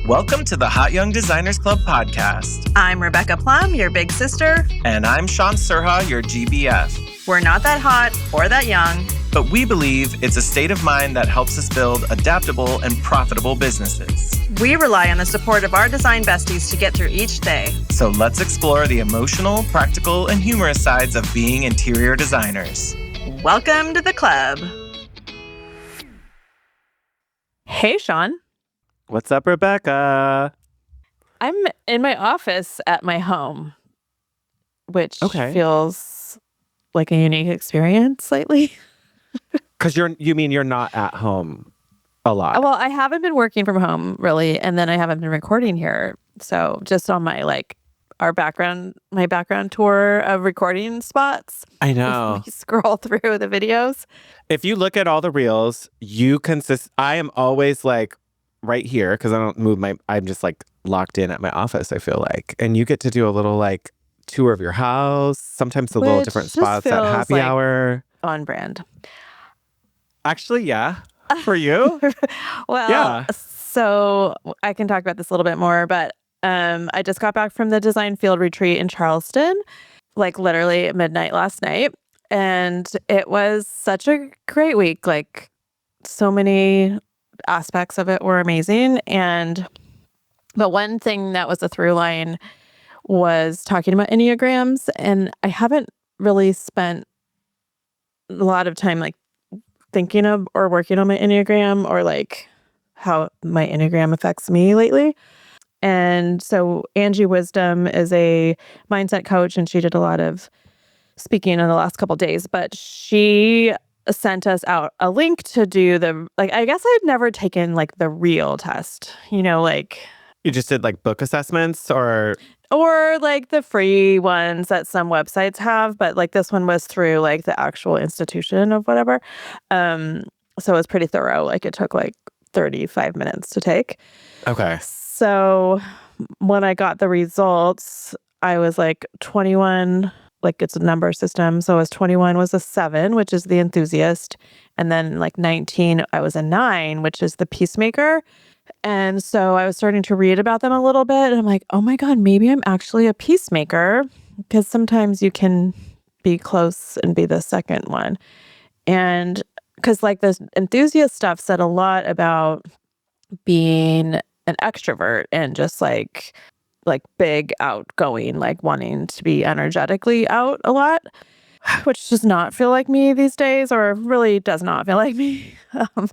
Welcome to the Hot Young Designers Club podcast. I'm Rebecca Plum, your big sister. And I'm Shaun Surha, your GBF. We're not that hot or that young. But we believe it's a state of mind that helps us build adaptable and profitable businesses. We rely on the support of our design besties to get through each day. So let's explore the emotional, practical, and humorous sides of being interior designers. Welcome to the club. Hey, Shaun. What's up, Rebecca? I'm in my office at my home, which feels like a unique experience lately. Because you mean you're not at home a lot? Well, I haven't been working from home really, and then I haven't been recording here. So just on my my background tour of recording spots. I know. You scroll through the videos. If you look at all the reels, I am always right here because I don't move I'm just locked in at my office, I feel like. And you get to do a little tour of your house, sometimes a little different spots at happy hour. On brand. Actually, yeah. For you? Well, yeah. So I can talk about this a little bit more, but I just got back from the design field retreat in Charleston, literally at midnight last night. And it was such a great week. So many aspects of it were amazing. But one thing that was a through line was talking about Enneagrams. And I haven't really spent a lot of time thinking of or working on my Enneagram or how my Enneagram affects me lately. And so Angie Wisdom is a mindset coach, and she did a lot of speaking in the last couple of days, but she sent us out a link to do I guess I've never taken the real test, You just did book assessments or the free ones that some websites have, but this one was through the actual institution of whatever. So it was pretty thorough. It took 35 minutes to take. Okay. So when I got the results, I was 21, it's a number system. So I was 21 was a 7, which is the enthusiast. And then 19, I was a 9, which is the peacemaker. And so I was starting to read about them a little bit. And I'm like, oh my God, maybe I'm actually a peacemaker, because sometimes you can be close and be the second one. And because this enthusiast stuff said a lot about being an extrovert and just big outgoing, wanting to be energetically out a lot, which does not feel like me these days, or really does not feel like me.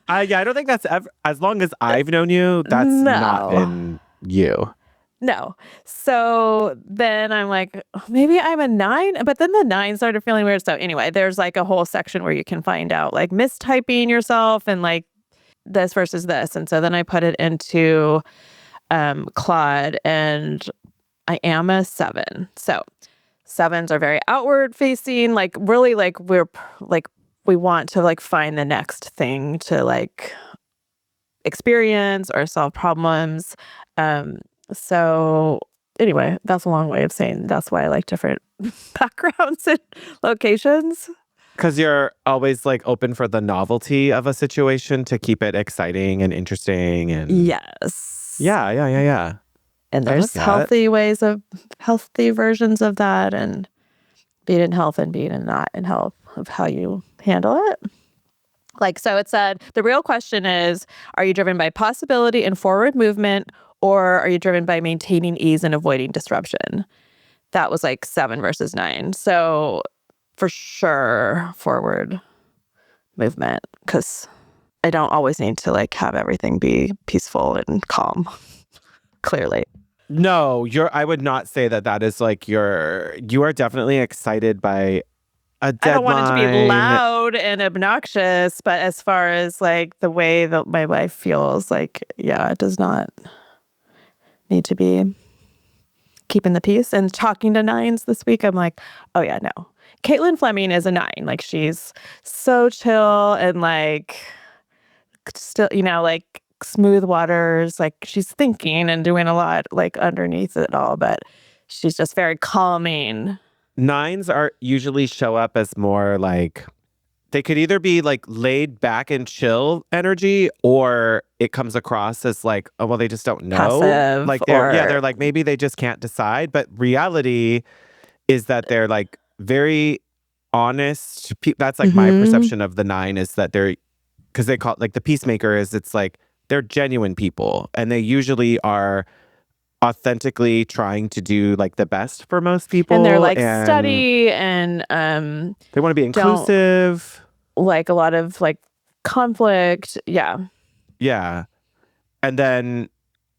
I don't think that's ever, as long as I've known you, that's not been you. No. So then I'm maybe I'm a 9, but then the 9 started feeling weird. So anyway, there's a whole section where you can find out mistyping yourself and this versus this. And so then I put it into Claude, and I am a 7. So 7s are very outward facing, really we're we want to find the next thing to experience or solve problems. So anyway, that's a long way of saying that's why I like different backgrounds and locations. Because you're always open for the novelty of a situation to keep it exciting and interesting. And yes. Yeah. And there's healthy versions of that, and being in health and being in not in health of how you handle it. So it said, the real question is, are you driven by possibility and forward movement, or are you driven by maintaining ease and avoiding disruption? That was 7 versus 9. So for sure, forward movement, because I don't always need to have everything be peaceful and calm. Clearly. No, I would not say that is you are definitely excited by a deadline. I don't want it to be loud and obnoxious, but as far as the way that my life feels, it does not need to be keeping the peace. And talking to 9s this week, I'm oh yeah, no. Caitlin Fleming is a 9. She's so chill and still, smooth waters. She's thinking and doing a lot underneath it all, but she's just very calming. 9s are usually show up as more they could either be like laid back and chill energy, or it comes across as like, oh, well, they just don't know. Passive, Like or they're like, maybe they just can't decide. But reality is that they're like very honest. That's like my perception of the 9 is that they're, because they call it like the peacemaker is, it's like they're genuine people and they usually are authentically trying to do like the best for most people. And they're like steady and they want to be inclusive. Like a lot of like conflict. Yeah. Yeah. And then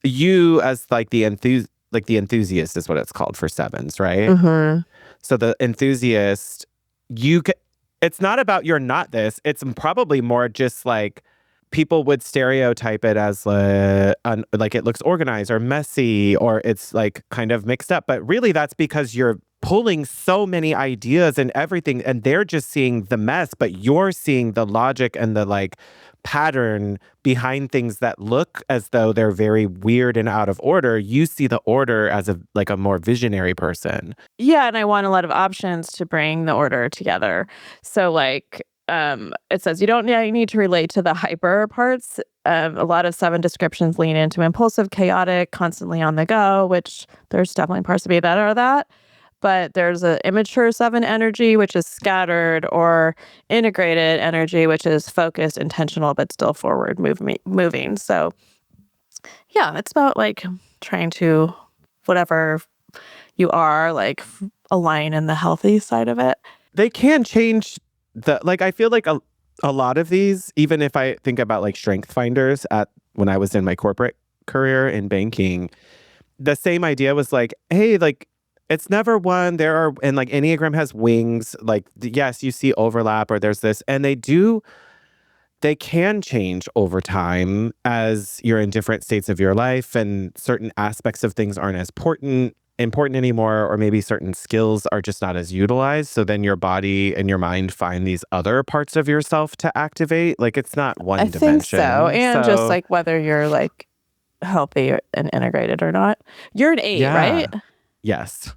you as like the enthusiast is what it's called for 7s, right? Mm-hmm. So the enthusiast, it's not about you're not this. It's probably more just like people would stereotype it as like it looks organized or messy, or it's like kind of mixed up. But really that's because you're pulling so many ideas and everything, and they're just seeing the mess, but you're seeing the logic and the like pattern behind things that look as though they're very weird and out of order. You see the order as a more visionary person. Yeah, and I want a lot of options to bring the order together. So like it says you don't need to relate to the hyper parts. A lot of 7 descriptions lean into impulsive, chaotic, constantly on the go, which there's definitely parts of me that are that. But there's an immature 7 energy, which is scattered, or integrated energy, which is focused, intentional, but still forward moving. So yeah, it's about like trying to, whatever you are, like align in the healthy side of it. They can change I feel like a lot of these, even if I think about like strength finders when I was in my corporate career in banking, the same idea was like, hey, like it's never one. And like Enneagram has wings. Like, yes, you see overlap or there's this, and they can change over time as you're in different states of your life and certain aspects of things aren't as important anymore, or maybe certain skills are just not as utilized. So then your body and your mind find these other parts of yourself to activate. Like it's not one dimension. I think so. And just like whether you're like healthy and integrated or not. You're an 8, right? Yes.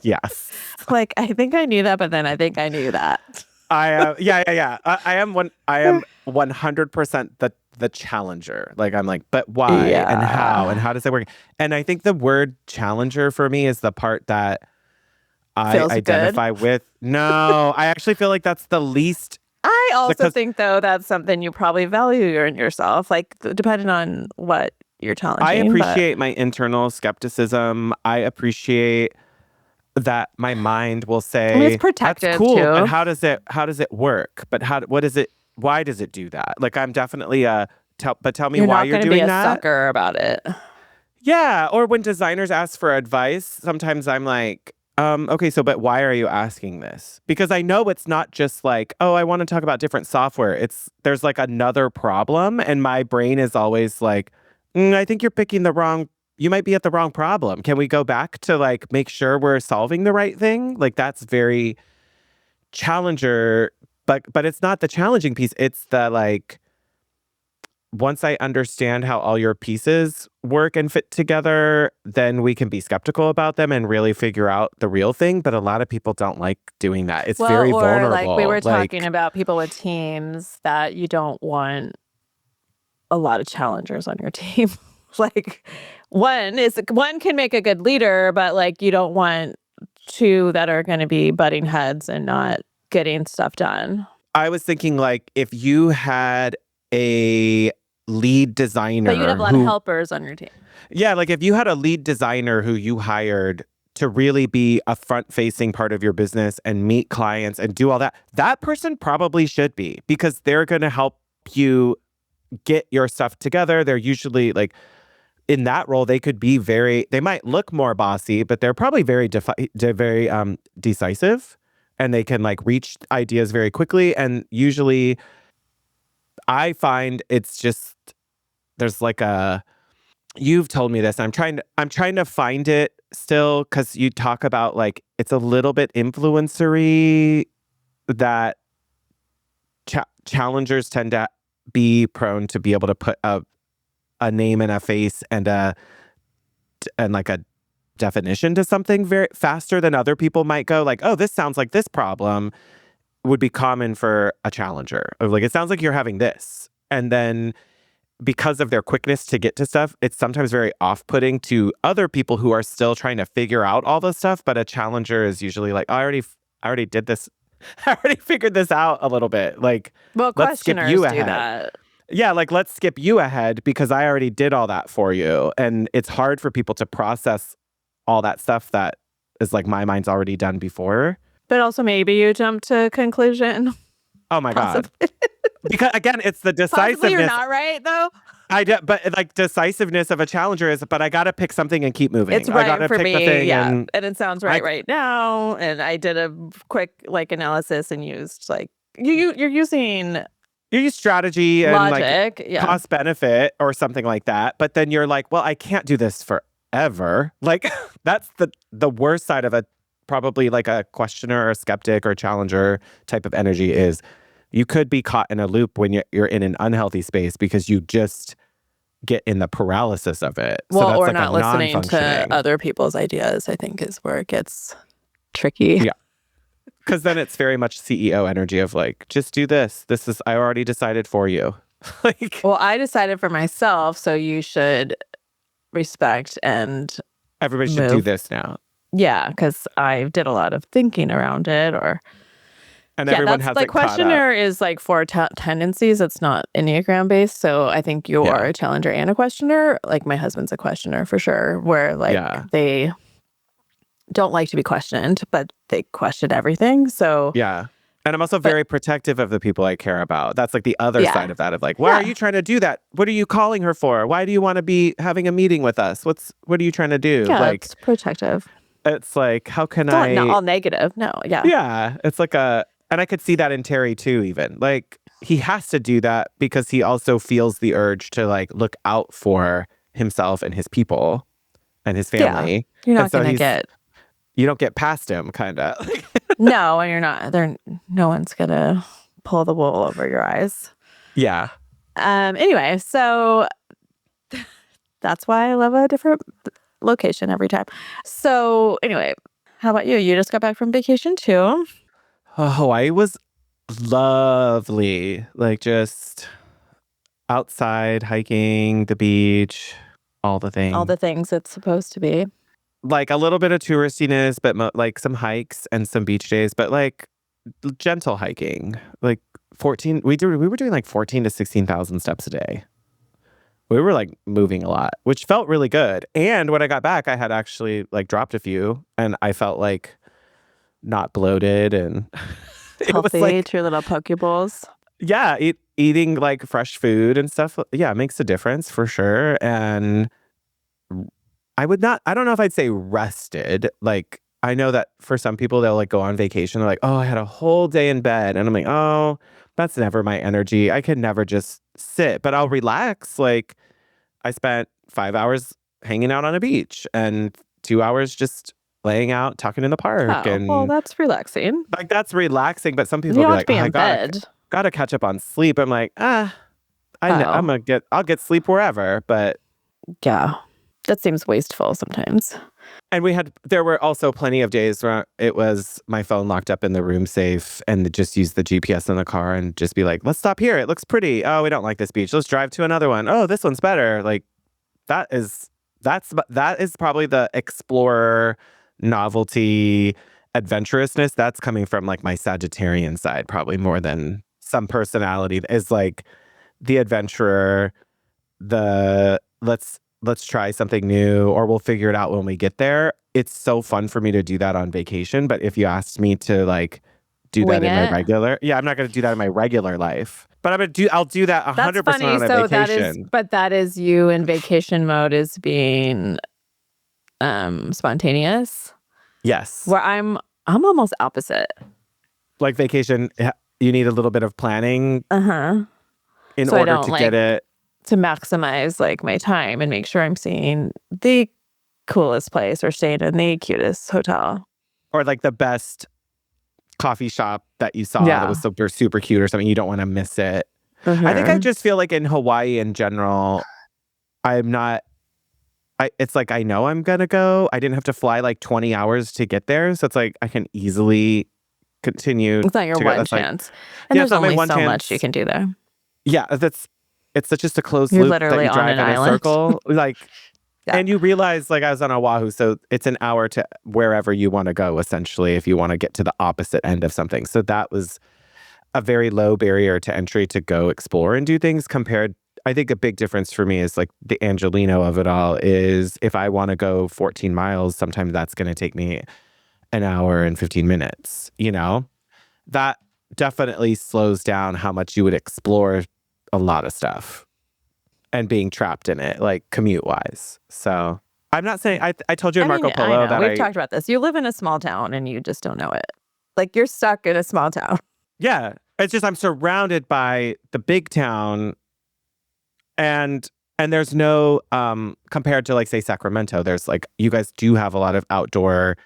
Yes. Like I think I knew that, but then I think I knew that. I am 100% the challenger. Like I'm like, but why and how does it work? And I think the word challenger for me is the part that I Feels identify with. No, I actually feel like that's the least. I also think though that's something you probably value in yourself, like depending on what you're challenging. I appreciate my internal skepticism. I appreciate that my mind will say, it's protective that's cool, too. but how does it work? But what is it? Why does it do that? Like I'm definitely but tell me why you're doing that. You're not going to be a sucker about it. Yeah, or when designers ask for advice, sometimes I'm like, okay, so but why are you asking this? Because I know it's not just like, oh, I want to talk about different software. There's like another problem, and my brain is always like, I think you're picking you might be at the wrong problem. Can we go back to like make sure we're solving the right thing? Like that's very challenger, but it's not the challenging piece. It's the like, once I understand how all your pieces work and fit together, then we can be skeptical about them and really figure out the real thing. But a lot of people don't like doing that. It's very vulnerable. Like we were talking about people with teams that you don't want a lot of challengers on your team. Like one can make a good leader, but like you don't want 2 that are going to be butting heads and not getting stuff done. I was thinking like if you had a lead designer, but you'd have a lot of helpers on your team. Yeah, like if you had a lead designer who you hired to really be a front-facing part of your business and meet clients and do all that, that person probably should be, because they're going to help you get your stuff together. They're usually like in that role, they could be they might look more bossy, but they're probably very decisive, and they can like reach ideas very quickly. And usually I find it's just, there's like you've told me this, and I'm trying to find it still, because you talk about like, it's a little bit influencery, that challengers tend to be prone to be able to put a name and a face and like a definition to something very faster than other people might go like, oh, this sounds like this problem. would be common for a challenger. Of like, it sounds like you're having this. And then because of their quickness to get to stuff, it's sometimes very off-putting to other people who are still trying to figure out all this stuff. But a challenger is usually like, I already did this. I already figured this out a little bit. Like, Well, let's skip questioners you do ahead. that. Yeah, like let's skip you ahead because I already did all that for you. And it's hard for people to process all that stuff that is like my mind's already done before. But also maybe you jump to conclusion. Oh my God. Because again, it's the Possibly decisiveness. you're not right, though. But like decisiveness of a challenger is, but I got to pick something and keep moving. It's I right got to for pick me, the thing yeah. and And it sounds right now. And I did a quick like analysis and used like you're using you use strategy and logic, like cost benefit or something like that. But then you're like, well, I can't do this forever. Like that's the worst side of probably like a questioner or a skeptic or challenger type of energy is you could be caught in a loop when you're in an unhealthy space because you just get in the paralysis of it. Well, so that's or like not a listening to non-functioning. other people's ideas, I think is where it gets tricky. Yeah. Because then it's very much CEO energy of like, just do this. I already decided for you. Like, Well, I decided for myself, so you should respect and everybody should do move. this now. Yeah, because I did a lot of thinking around it, and everyone that's has like it caught up. questioner is like for tendencies. It's not Enneagram based. So I think you are a challenger and a questioner. Like my husband's a questioner for sure, where like they don't like to be questioned, but they question everything. So yeah. And I'm also very protective of the people I care about. That's like the other side of that of like, why are you trying to do that? What are you calling her for? Why do you want to be having a meeting with us? What are you trying to do? Yeah, like it's protective. It's like, how can Not all negative. No, yeah. Yeah. It's like and I could see that in Terry too, even. Like he has to do that because he also feels the urge to like look out for himself and his people and his family. Yeah. You're not going to you don't get past him, kind of. No, and you're not. No one's going to pull the wool over your eyes. Yeah. Anyway, so that's why I love a different location every time. So anyway, how about you? You just got back from vacation too. Hawaii was lovely. Like just outside, hiking, the beach, all the things. All the things it's supposed to be. Like a little bit of touristiness, but like some hikes and some beach days, but like gentle hiking. Like 14, we were doing like 14 to 16,000 steps a day. We were like moving a lot, which felt really good. And when I got back, I had actually like dropped a few and I felt like not bloated and it healthy, was like your little poke bowls. Yeah, eating like fresh food and stuff. Yeah, makes a difference for sure. And I don't know if I'd say rested. Like, I know that for some people, they'll like go on vacation. They're like, oh, I had a whole day in bed. And I'm like, oh, that's never my energy. I can never just sit, but I'll relax. Like, I spent 5 hours hanging out on a beach and 2 hours just laying out, talking in the park. Oh, and well, that's relaxing. like, that's relaxing. But some people You will don't be have like, to be oh, in bed. Gotta catch up on sleep. I'm like, I'll get sleep wherever. But yeah, that seems wasteful sometimes. And there were also plenty of days where it was my phone locked up in the room safe and just use the GPS in the car and just be like, let's stop here. It looks pretty. Oh, we don't like this beach. Let's drive to another one. Oh, this one's better. Like that is probably the explorer, novelty, adventurousness. That's coming from like my Sagittarian side, probably more than some personality is like the adventurer, let's try something new or we'll figure it out when we get there. It's so fun for me to do that on vacation. But if you asked me to like do that in my regular, I'm not going to do that in my regular life. But I'll do that 100% on a vacation. That is you in vacation mode is being spontaneous. Yes. Where I'm almost opposite. Like vacation, you need a little bit of planning in order to get it. To maximize like my time and make sure I'm seeing the coolest place or staying in the cutest hotel. Or like the best coffee shop that you saw that was super, super cute or something. You don't want to miss it. I think I just feel like in Hawaii in general, it's like I know I'm going to go. I didn't have to fly like 20 hours to get there. So it's like I can easily continue. It's not your to go. one That's like, chance. And yeah, it's there's not my only one so chance. much you can do there. Yeah, it's just a closed You're loop that literally you on drive an in a island. circle. Like, Yeah. and you realize, like, I was on Oahu, so it's an hour to wherever you want to go, essentially, if you want to get to the opposite end of something. So that was a very low barrier to entry to go explore and do things compared. I think a big difference for me is like the Angelino of it all is if I want to go 14 miles, sometimes that's going to take me an hour and 15 minutes, you know? That definitely slows down how much you would explore a lot of stuff and being trapped in it, like commute wise. So I'm not saying, I told you in Marco Polo I know. that We've talked about this. You live in a small town and you just don't know it. Like you're stuck in a small town. yeah, it's just I'm surrounded by the big town and there's no, compared to like say Sacramento, there's like, you guys do have a lot of outdoor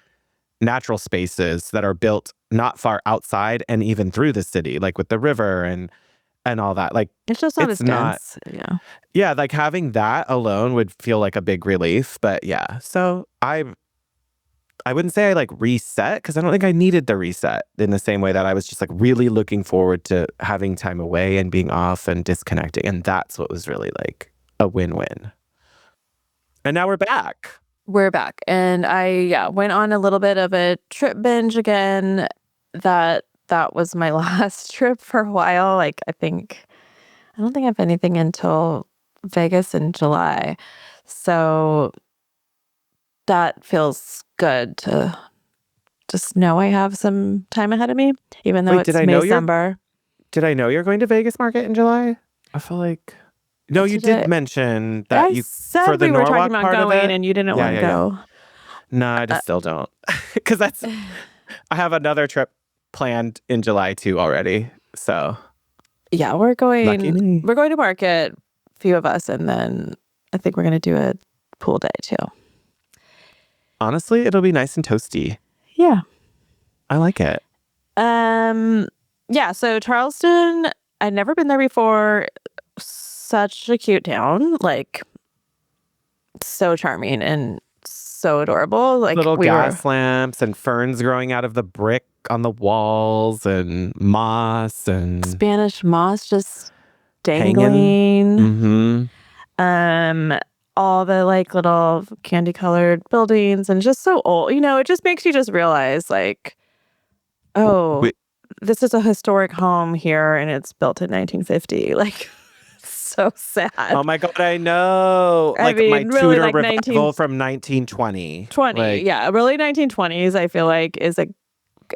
natural spaces that are built not far outside and even through the city, like with the river and all that. Like It's just not it's as not, dense. yeah, like having that alone would feel like a big relief. But yeah, so I wouldn't say I like reset because I don't think I needed the reset in the same way that I was just like really looking forward to having time away and being off and disconnecting. And that's what was really like a win-win. And now we're back. We're back. And I went on a little bit of a trip binge again. That was my last trip for a while. Like I don't think I have anything until Vegas in July. So that feels good to just know I have some time ahead of me, even though Wait, it's did I know May-December. Did I know you're going to Vegas Market in July? I feel like no, you did mention that I said for the we were Norwalk talking about part of going it, and you didn't want to go. No, I just still don't. Because I have another trip planned in July too already. So yeah, we're lucky going me. to Market, a few of us, and then I think we're going to do a pool day too. Honestly, it'll be nice and toasty. Yeah. I like it. Yeah, so Charleston, I'd never been there before. Such a cute town, like so charming and so adorable. Like little gas lamps and ferns growing out of the brick on the walls and moss and Spanish moss just dangling. Mm-hmm. All the like little candy colored buildings and just so old. It just makes you just realize like, this is a historic home here and it's built in 1950. Like so sad. Oh my God, I know. I mean, my really, Tudor like revival from 1920. Yeah, really 1920s, I feel like is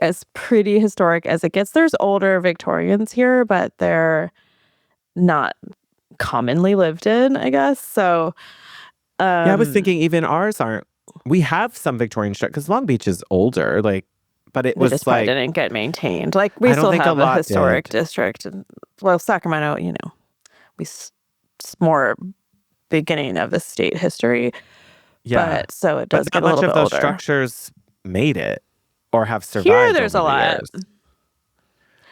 as pretty historic as it gets. There's older Victorians here, but they're not commonly lived in, I guess. So yeah, I was thinking even ours aren't. We have some Victorian stuff because Long Beach is older, but it was just like didn't get maintained. Like we I don't still think have a a lot historic did. district, and Sacramento, it's more beginning of the state history. Yeah, but so it does but get a not little much bit of those older. structures made it or have survived. Here, there's over a the lot. years.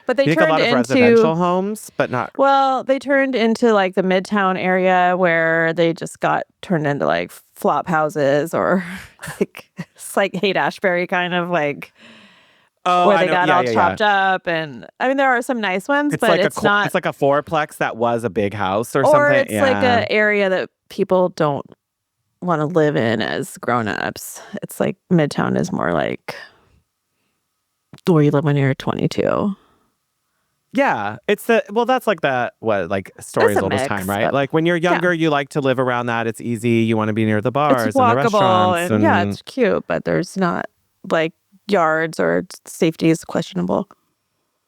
But they You think turned a lot of into residential homes, but not. Well, they turned into like the Midtown area where they just got turned into like flop houses or like it's like Haight-Ashbury kind of like where they got all chopped up. And I mean, there are some nice ones, It's but like it's not. It's like a fourplex that was a big house or Or something. it's like an area that people don't want to live in as grown-ups. It's like Midtown is more like where you live when you're 22. Yeah, it's that's like like story's oldest time, right? Like when you're younger, you like to live around that. It's easy. You want to be near the bars It's and the walkable restaurants. and yeah, it's cute, but there's not like yards or safety is questionable.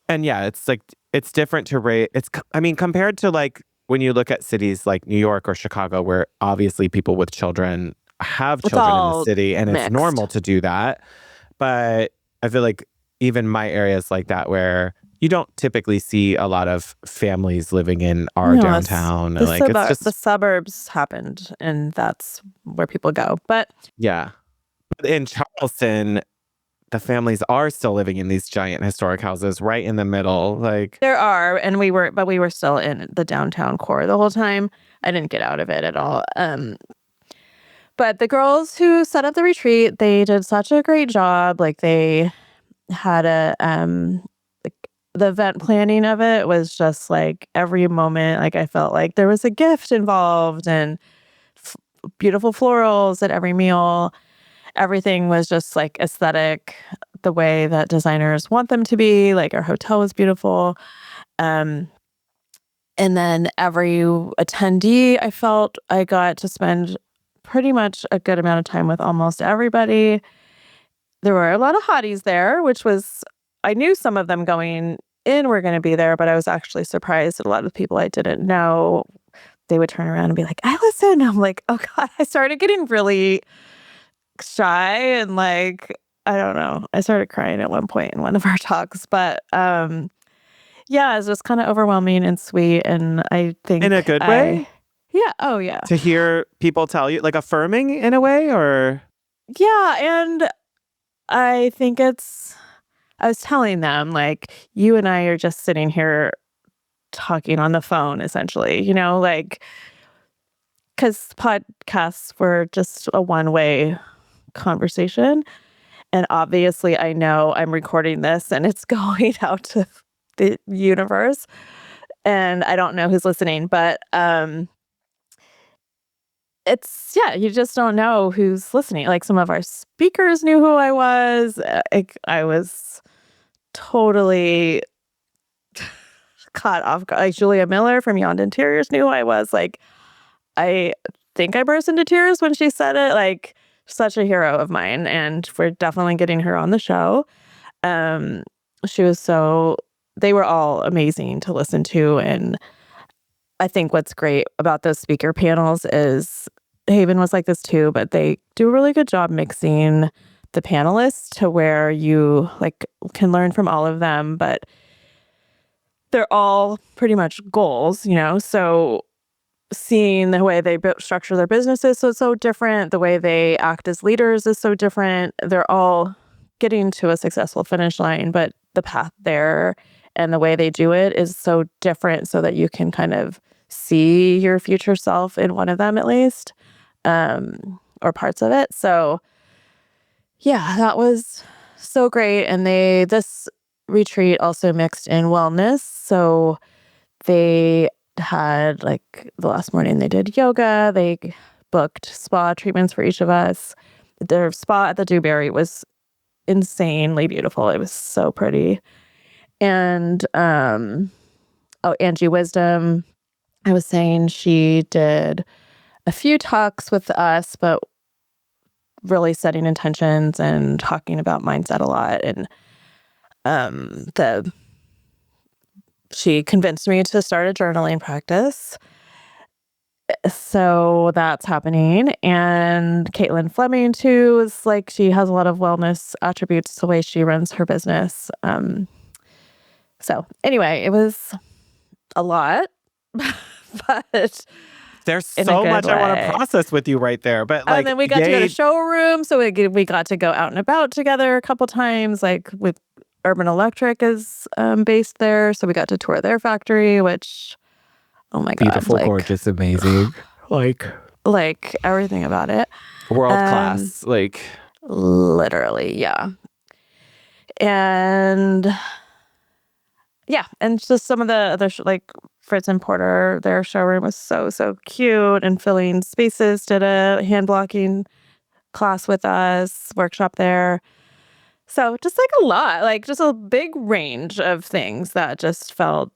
And yeah, it's like it's different to rate. I mean, compared to like when you look at cities like New York or Chicago, where obviously people with children have children in the city, and it's normal to do that. But I feel like even my areas like that where you don't typically see a lot of families living in our downtown. The suburbs happened, and that's where people go. But yeah, but in Charleston, the families are still living in these giant historic houses right in the middle. Like there are, and we were still in the downtown core the whole time. I didn't get out of it at all. But the girls who set up the retreat, they did such a great job. Like they had a like, the event planning of it was just like every moment, like I felt like there was a gift involved and beautiful florals at every meal. Everything was just like aesthetic, the way that designers want them to be. Like our hotel was beautiful. Um, and then every attendee, I felt I got to spend pretty much a good amount of time with almost everybody. There were a lot of hotties there, which was, I knew some of them going in were going to be there, but I was actually surprised that a lot of people I didn't know, they would turn around and be like, I listen. I'm like, oh God, I started getting really shy and like, I don't know. I started crying at one point in one of our talks, but yeah, it was just kind of overwhelming and sweet. And I think In a good way? Yeah. Oh, yeah. To hear people tell you, like affirming in a way, or? Yeah. And I think I was telling them, like, you and I are just sitting here talking on the phone, essentially, like, because podcasts were just a one-way conversation. And obviously, I know I'm recording this and it's going out to the universe. And I don't know who's listening, but yeah, you just don't know who's listening. Like some of our speakers knew who I was. I was totally caught off guard. Like Julia Miller from Yond Interiors knew who I was. Like I think I burst into tears when she said it. Like such a hero of mine, and we're definitely getting her on the show. She was they were all amazing to listen to, and I think what's great about those speaker panels is Haven was like this too, but they do a really good job mixing the panelists to where you like can learn from all of them, but they're all pretty much goals, so seeing the way they structure their businesses is so different. The way they act as leaders is so different. They're all getting to a successful finish line, but the path there and the way they do it is so different so that you can kind of see your future self in one of them at least, or parts of it. So yeah, that was so great. And this retreat also mixed in wellness. So they had like the last morning they did yoga. They booked spa treatments for each of us. Their spa at the Dewberry was insanely beautiful. It was so pretty. And Angie Wisdom, I was saying she did a few talks with us, but really setting intentions and talking about mindset a lot. And she convinced me to start a journaling practice. So that's happening. And Caitlin Fleming too is like, she has a lot of wellness attributes to the way she runs her business. So anyway, it was a lot, but there's so much I want to process with you right there. But like, and then we got to go to showroom, so we got to go out and about together a couple times. Like with Urban Electric is based there, so we got to tour their factory, which oh my god, beautiful, gorgeous, amazing, like everything about it, world class, like literally, yeah. And yeah, and just some of the other like Fritz and Porter, their showroom was so cute, and Filling Spaces did a hand blocking class with us, workshop there. So just like a lot, like just a big range of things that just felt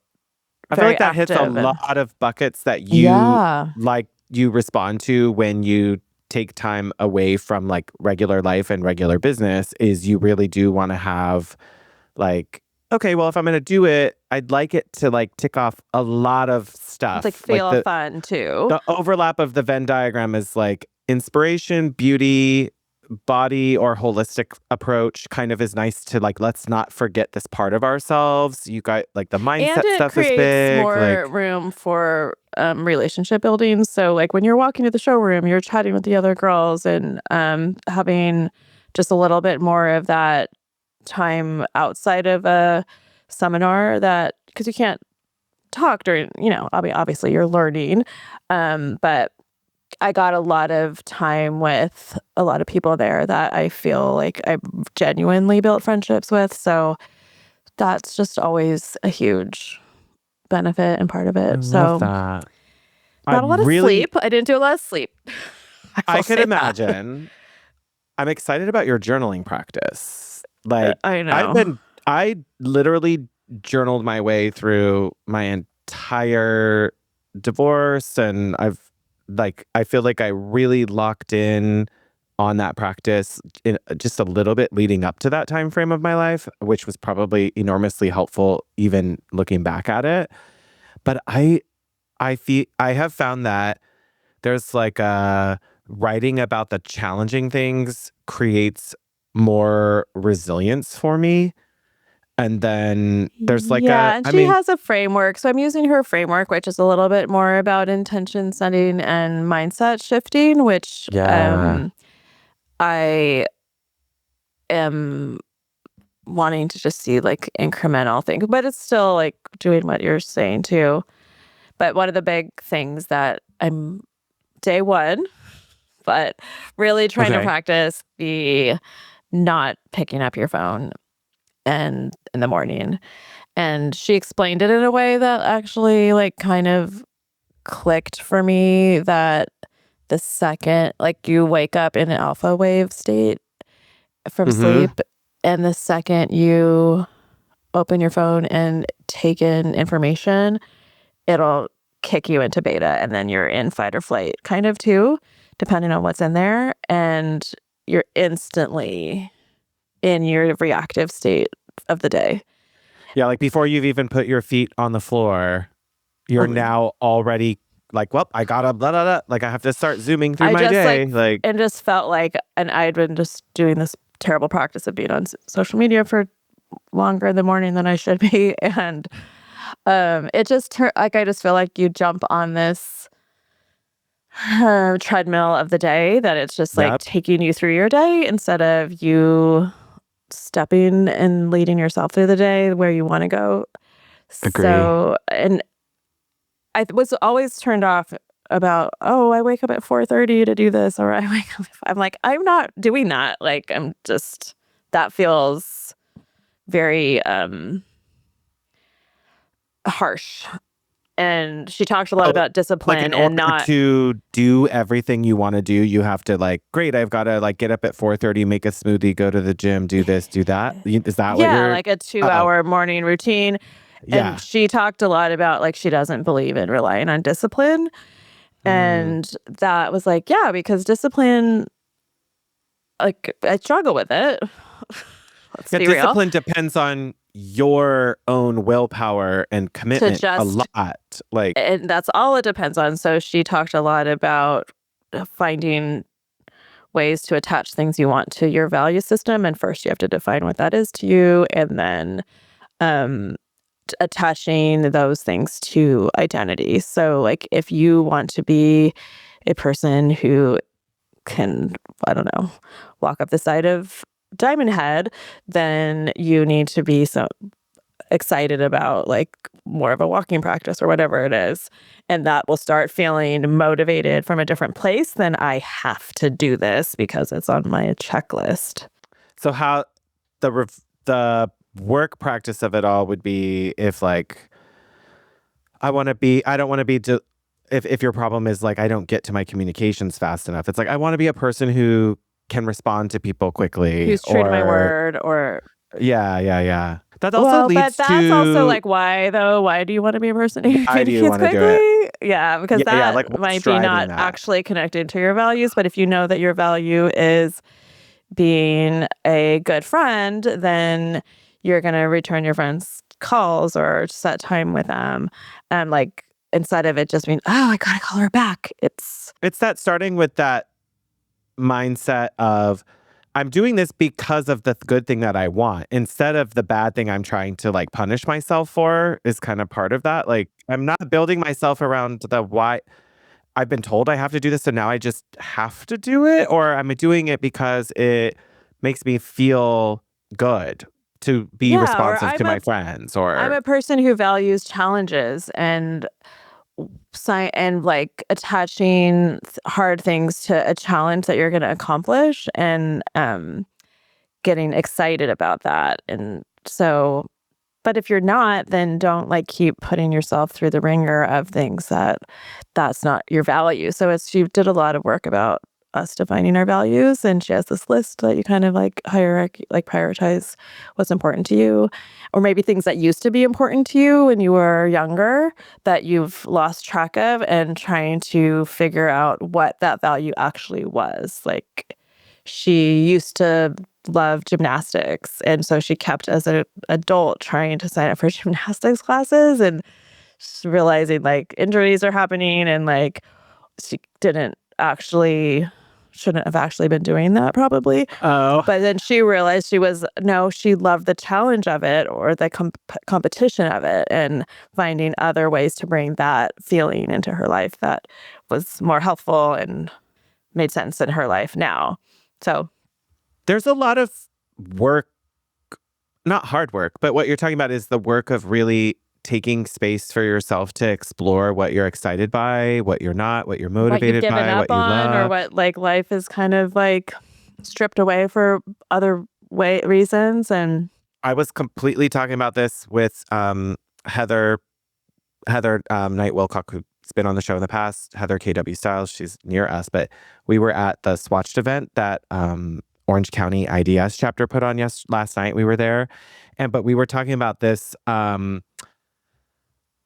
I feel like that hits a lot of buckets that you respond to when you take time away from like regular life and regular business. Is you really do want to have like, okay, well, if I'm going to do it, I'd like it to like tick off a lot of stuff. Like feel fun too. The overlap of the Venn diagram is like inspiration, beauty, body, or holistic approach kind of is nice to like, let's not forget this part of ourselves. You got like the mindset stuff is big. And it creates more room for relationship building. So like when you're walking to the showroom, you're chatting with the other girls and having just a little bit more of that time outside of a seminar, that because you can't talk during, obviously you're learning, but I got a lot of time with a lot of people there that I feel like I genuinely built friendships with. So that's just always a huge benefit and part of I it. love So that. not a lot of sleep. I didn't do a lot of sleep. I will could say that. imagine. I'm excited about your journaling practice. Like, I know. I literally journaled my way through my entire divorce, and I feel like I really locked in on that practice in just a little bit leading up to that time frame of my life, which was probably enormously helpful even looking back at it. But I have found that there's like writing about the challenging things creates more resilience for me. And then there's like Yeah, and she has a framework. So I'm using her framework, which is a little bit more about intention setting and mindset shifting, which yeah. I am wanting to just see like incremental things, but it's still like doing what you're saying too. But one of the big things that I'm day one, but really trying to Okay. practice the not picking up your phone and in the morning. And she explained it in a way that actually like kind of clicked for me, that the second like you wake up in an alpha wave state from Mm-hmm. sleep, and the second you open your phone and take in information, it'll kick you into beta, and then you're in fight or flight kind of too, depending on what's in there. And you're instantly in your reactive state of the day. Yeah, like before you've even put your feet on the floor, you're now already like, well, I gotta blah, blah, blah. Like I have to start zooming through I my just day. and just felt like, and I'd been just doing this terrible practice of being on social media for longer in the morning than I should be. And it just like, I just feel like you jump on this treadmill of the day, that it's just like Yep. taking you through your day instead of you stepping and leading yourself through the day where you want to go. Agree. So, and I was always turned off about, oh, I wake up at 4:30 to do this, or I wake up. I'm like, I'm not doing that. Like, I'm just, that feels very harsh. And she talked a lot about Like discipline in and order not. to do everything you want to do, you have to like, great, I've got to like get up at 4:30, make a smoothie, go to the gym, do this, do that. Is that what Yeah, you're? like a 2-hour morning routine. Yeah. And she talked a lot about like she doesn't believe in relying on discipline. And that was like, yeah, because discipline, like I struggle with it. Let's be real. Discipline depends on your own willpower and commitment a lot. Like, And that's all it depends on. So she talked a lot about finding ways to attach things you want to your value system. And first you have to define what that is to you. And then attaching those things to identity. So like if you want to be a person who can, I don't know, walk up the side of Diamond Head, then you need to be so excited about like more of a walking practice or whatever it is. And that will start feeling motivated from a different place than I have to do this because it's on my checklist. so how the work practice of it all would be if like, I don't want to be, if your problem is like, I don't get to my communications fast enough. It's like, I want to be a person who can respond to people quickly. Who's true to my word, or Yeah. That also leads but to. that's also like, why though? Why do you want to be a person who Why do you communicates want to do it? quickly? Yeah, because Yeah, like, what's might be driving not that? actually connected to your values. But if you know that your value is being a good friend, then you're going to return your friends' calls or set time with them. And like, instead of it just being, oh, I got to call her back. It's that starting with that mindset of, I'm doing this because of the good thing that I want, instead of the bad thing I'm trying to like punish myself for, is kind of part of that. Like, I'm not building myself around the why. I've been told I have to do this, so now I just have to do it, or am I doing it because it makes me feel good to be responsive to my friends? Or I'm a person who values challenges, and and like attaching hard things to a challenge that you're going to accomplish and getting excited about that. And so, but if you're not, then don't like keep putting yourself through the ringer of things that's not your value. So she did a lot of work about us defining our values, and she has this list that you kind of like hierarchy, like prioritize what's important to you, or maybe things that used to be important to you when you were younger that you've lost track of, and trying to figure out what that value actually was. Like she used to love gymnastics, and so she kept as an adult trying to sign up for gymnastics classes and realizing like injuries are happening, and like she shouldn't have actually been doing that probably. Oh. But then she realized she loved the challenge of it, or the competition of it, and finding other ways to bring that feeling into her life that was more helpful and made sense in her life now. So there's a lot of work, not hard work, but what you're talking about is the work of really taking space for yourself to explore what you're excited by, what you're not, what you're motivated what you've given by, up what you on, love. or what like life is kind of like stripped away for other reasons. And I was completely talking about this with Heather Knight Wilcock, who's been on the show in the past, Heather KW Styles. She's near us, but we were at the Swatched event that Orange County IDS chapter put on last night. We were there, but we were talking about this.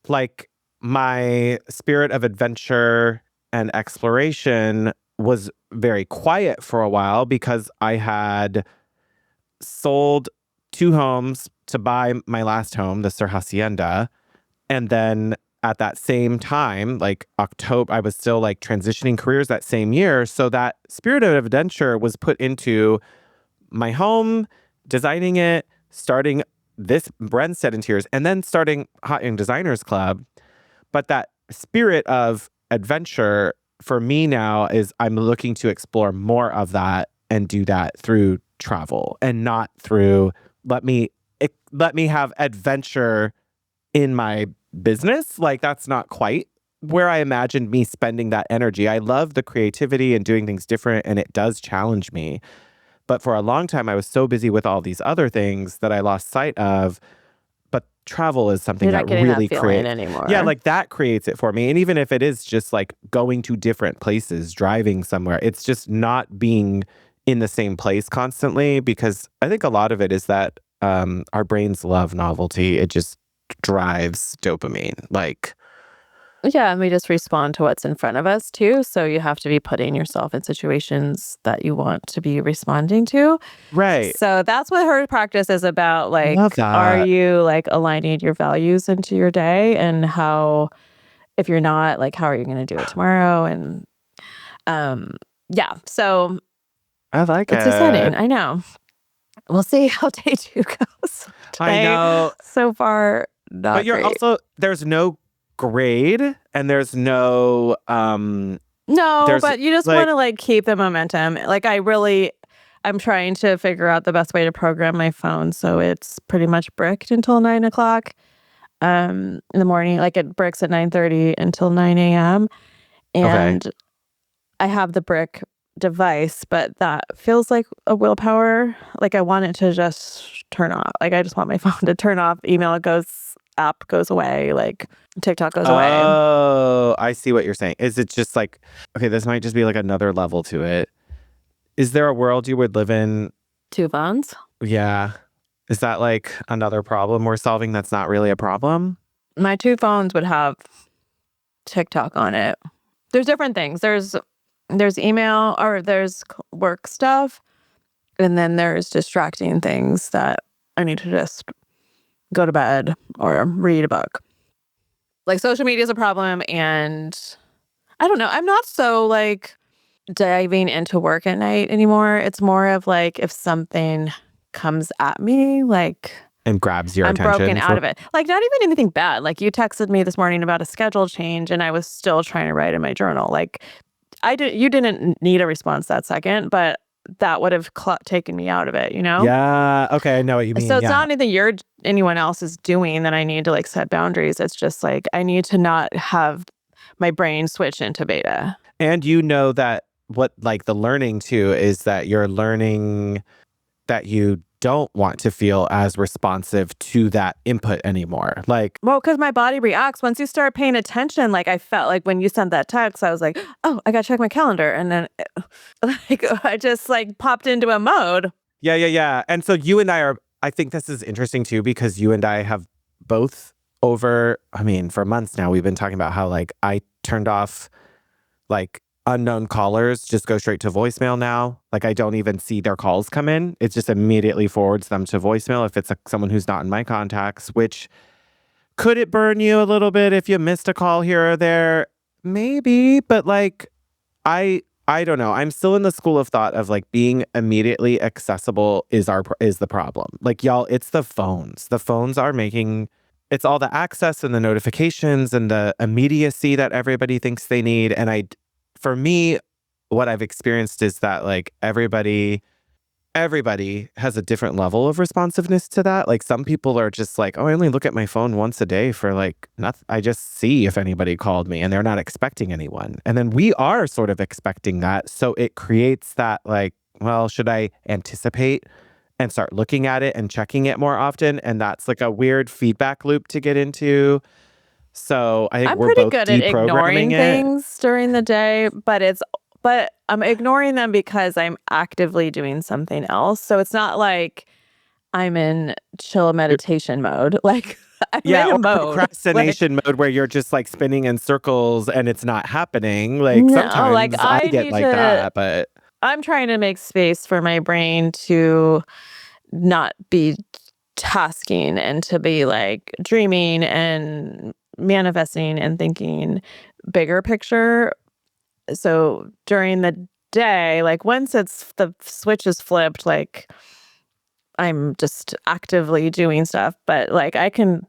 Like my spirit of adventure and exploration was very quiet for a while because I had sold 2 homes to buy my last home, the Sur Hacienda. And then at that same time, like October, I was still like transitioning careers that same year. So that spirit of adventure was put into my home, designing it, starting this Brenstead Interiors, and then starting Hot Young Designers Club. But that spirit of adventure for me now is I'm looking to explore more of that and do that through travel, and not through let me have adventure in my business. Like that's not quite where I imagined me spending that energy. I love the creativity and doing things different, and it does challenge me. But for a long time, I was so busy with all these other things that I lost sight of. But travel is something you're not that getting really that feeling creates anymore. Yeah, like that creates it for me. And even if it is just like going to different places, driving somewhere, it's just not being in the same place constantly, because I think a lot of it is that our brains love novelty. It just drives dopamine. Like, yeah, and we just respond to what's in front of us too. So you have to be putting yourself in situations that you want to be responding to. right. So that's what her practice is about. Like, Love that. are you like aligning your values into your day, and how, if you're not, like, how are you going to do it tomorrow? And yeah, so I like it's it. exciting. I know. We'll see how day 2 goes. I know. So far, not But you're great. also, there's no grade and there's no No, but you just want to like keep the momentum. Like I'm trying to figure out the best way to program my phone so it's pretty much bricked until 9 o'clock in the morning. Like it bricks at 9:30 until 9 a.m. And I have the brick device, but that feels like a willpower. Like I want it to just turn off. Like I just want my phone to turn off. App goes away. Like TikTok goes away. Oh, I see what you're saying. Is it just like, okay, this might just be like another level to it. Is there a world you would live in? 2 phones? Yeah. Is that like another problem we're solving that's not really a problem? My 2 phones would have TikTok on it. There's different things. There's email, or there's work stuff, and then there's distracting things that I need to just go to bed or read a book. Like social media is a problem, and I don't know. I'm not so like diving into work at night anymore. It's more of like if something comes at me, like and grabs your I'm attention. broken out of it. Like not even anything bad. Like you texted me this morning about a schedule change, and I was still trying to write in my journal. Like you didn't need a response that second, but that would have taken me out of it, you know? Yeah. Okay. I know what you mean. So it's not anything anyone else is doing that I need to like set boundaries. It's just like I need to not have my brain switch into beta. And you know that what like the learning too is that you're learning that you don't want to feel as responsive to that input anymore. Like, well, because my body reacts once you start paying attention. Like I felt like when you sent that text, I was like, oh, I got to check my calendar. And then like I just like popped into a mode. Yeah. And so you and I think this is interesting too, because you and I have both for months now, we've been talking about how like I turned off like unknown callers just go straight to voicemail now. Like I don't even see their calls come in. It just immediately forwards them to voicemail if it's someone who's not in my contacts, which could it burn you a little bit if you missed a call here or there? Maybe, but like I don't know. I'm still in the school of thought of like being immediately accessible is the problem. Like y'all, it's the phones. The phones are making it's all the access and the notifications and the immediacy that everybody thinks they need. And for me, what I've experienced is that like everybody has a different level of responsiveness to that. Like some people are just like, oh, I only look at my phone once a day for like nothing. I just see if anybody called me and they're not expecting anyone. And then we are sort of expecting that. So it creates that like, well, should I anticipate and start looking at it and checking it more often? And that's like a weird feedback loop to get into. So I think I'm we're pretty both good at ignoring things during the day, but I'm ignoring them because I'm actively doing something else. So it's not like I'm in chill meditation mode. Like I'm in a or mode. procrastination mode where you're just like spinning in circles and it's not happening. Like no, sometimes like I get like that, but I'm trying to make space for my brain to not be tasking and to be like dreaming and manifesting and thinking bigger picture. So during the day, like once the switch is flipped, like I'm just actively doing stuff, but like I can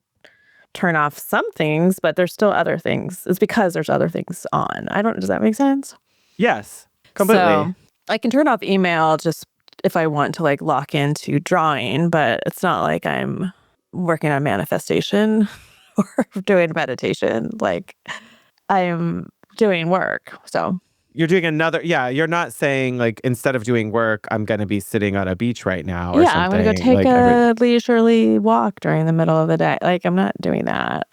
turn off some things, but there's still other things. It's because there's other things on. Does that make sense? yes, completely. So I can turn off email just if I want to like lock into drawing, but it's not like I'm working on manifestation or doing meditation. Like I'm doing work. So You're doing you're not saying like instead of doing work, I'm going to be sitting on a beach right now or something. I'm going to go take a leisurely walk during the middle of the day. Like I'm not doing that.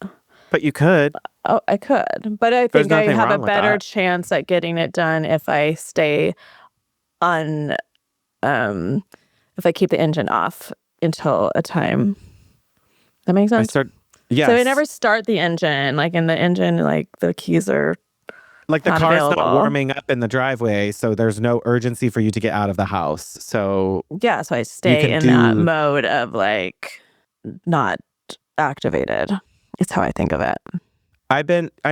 But you could. Oh, I could. But I think I have a better chance at getting it done if I stay on, if I keep the engine off until a time. That makes sense? Yes. So I never start the engine. Like in the engine, like the keys are like the not car's available. not warming up in the driveway, so there's no urgency for you to get out of the house. So yeah, so I stay in that mode of like not activated. It's how I think of it. I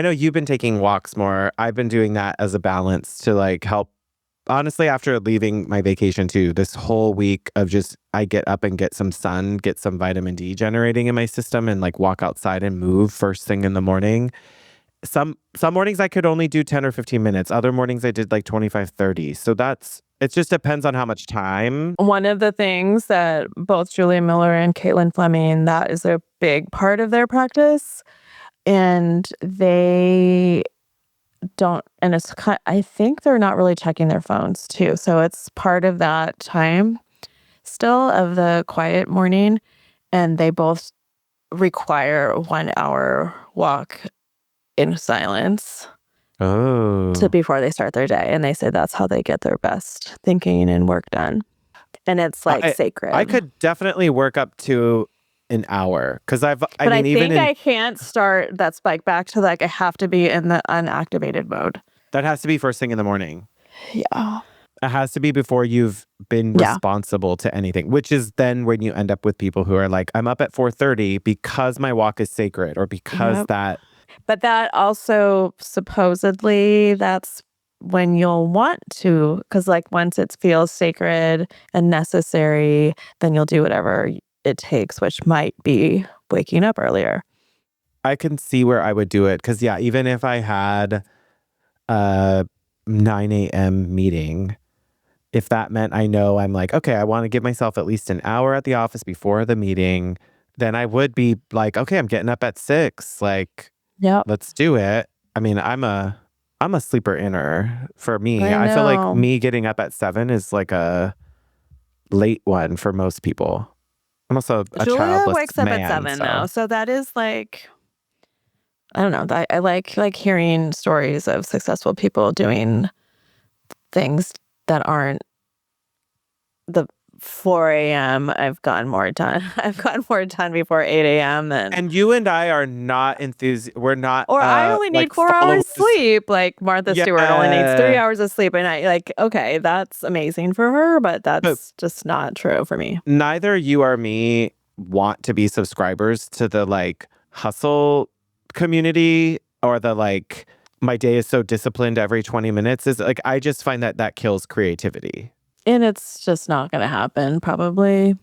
know you've been taking walks more. I've been doing that as a balance to like help. Honestly, after leaving my vacation too, this whole week of just I get up and get some sun, get some vitamin D generating in my system and like walk outside and move first thing in the morning. Some mornings I could only do 10 or 15 minutes. Other mornings I did like 25, 30. So it just depends on how much time. One of the things that both Julia Miller and Caitlin Fleming, that is a big part of their practice. And they don't, and I think they're not really checking their phones too. So it's part of that time still of the quiet morning. And they both require a 1 hour walk in silence before they start their day. And they say that's how they get their best thinking and work done. And it's like sacred. I could definitely work up to an hour because I can't start. That's like back to like I have to be in the unactivated mode. That has to be first thing in the morning. Yeah. It has to be before you've been responsible to anything, which is then when you end up with people who are like, I'm up at 4:30 because my walk is sacred or because that. But that also supposedly that's when you'll want to, because like once it feels sacred and necessary, then you'll do whatever it takes, which might be waking up earlier. I can see where I would do it because even if I had a 9 a.m. meeting, if that meant I know I'm like, okay, I want to give myself at least an hour at the office before the meeting, then I would be like, okay, I'm getting up at 6. Like, let's do it. I mean, I'm a sleeper inner. For me, I I feel like know. me getting up at 7 is like a late one for most people. I'm also a Julia childless wakes up at man, 7 though, so so that is like I don't know. I like hearing stories of successful people doing things that aren't the 4 a.m. I've gotten more done. I've gotten more done before 8 a.m. than and you and I are not we're not or I only need like 4 hours followers. sleep. Like Martha Stewart only needs 3 hours of sleep a night. Like, okay, that's amazing for her, but But that's just not true for me. neither you or me want to be subscribers to the like hustle community or the like my day is so disciplined every 20 minutes is like I just find that kills creativity. And it's just not going to happen, probably.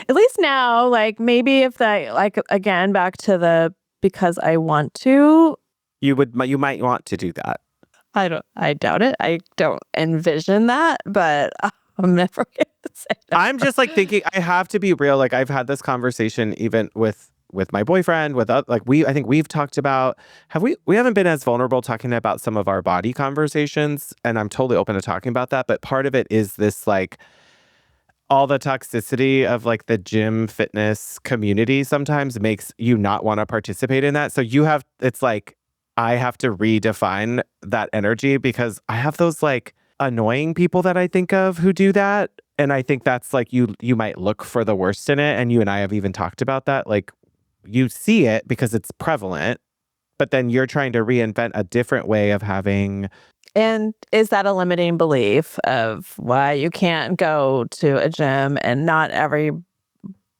At least now, like maybe if that, like again, back to the because I want to. You might want to do that. I doubt it. I don't envision that, but I'm never going to say that. I'm just like thinking I have to be real. Like I've had this conversation even with my boyfriend, like I think we've talked about, we haven't been as vulnerable talking about some of our body conversations, and I'm totally open to talking about that. But part of it is this like all the toxicity of like the gym fitness community sometimes makes you not want to participate in that. So it's like, I have to redefine that energy because I have those like annoying people that I think of who do that. And I think that's like, you might look for the worst in it. And you and I have even talked about that. Like you see it because it's prevalent, but then you're trying to reinvent a different way of having. And is that a limiting belief of why you can't go to a gym and not every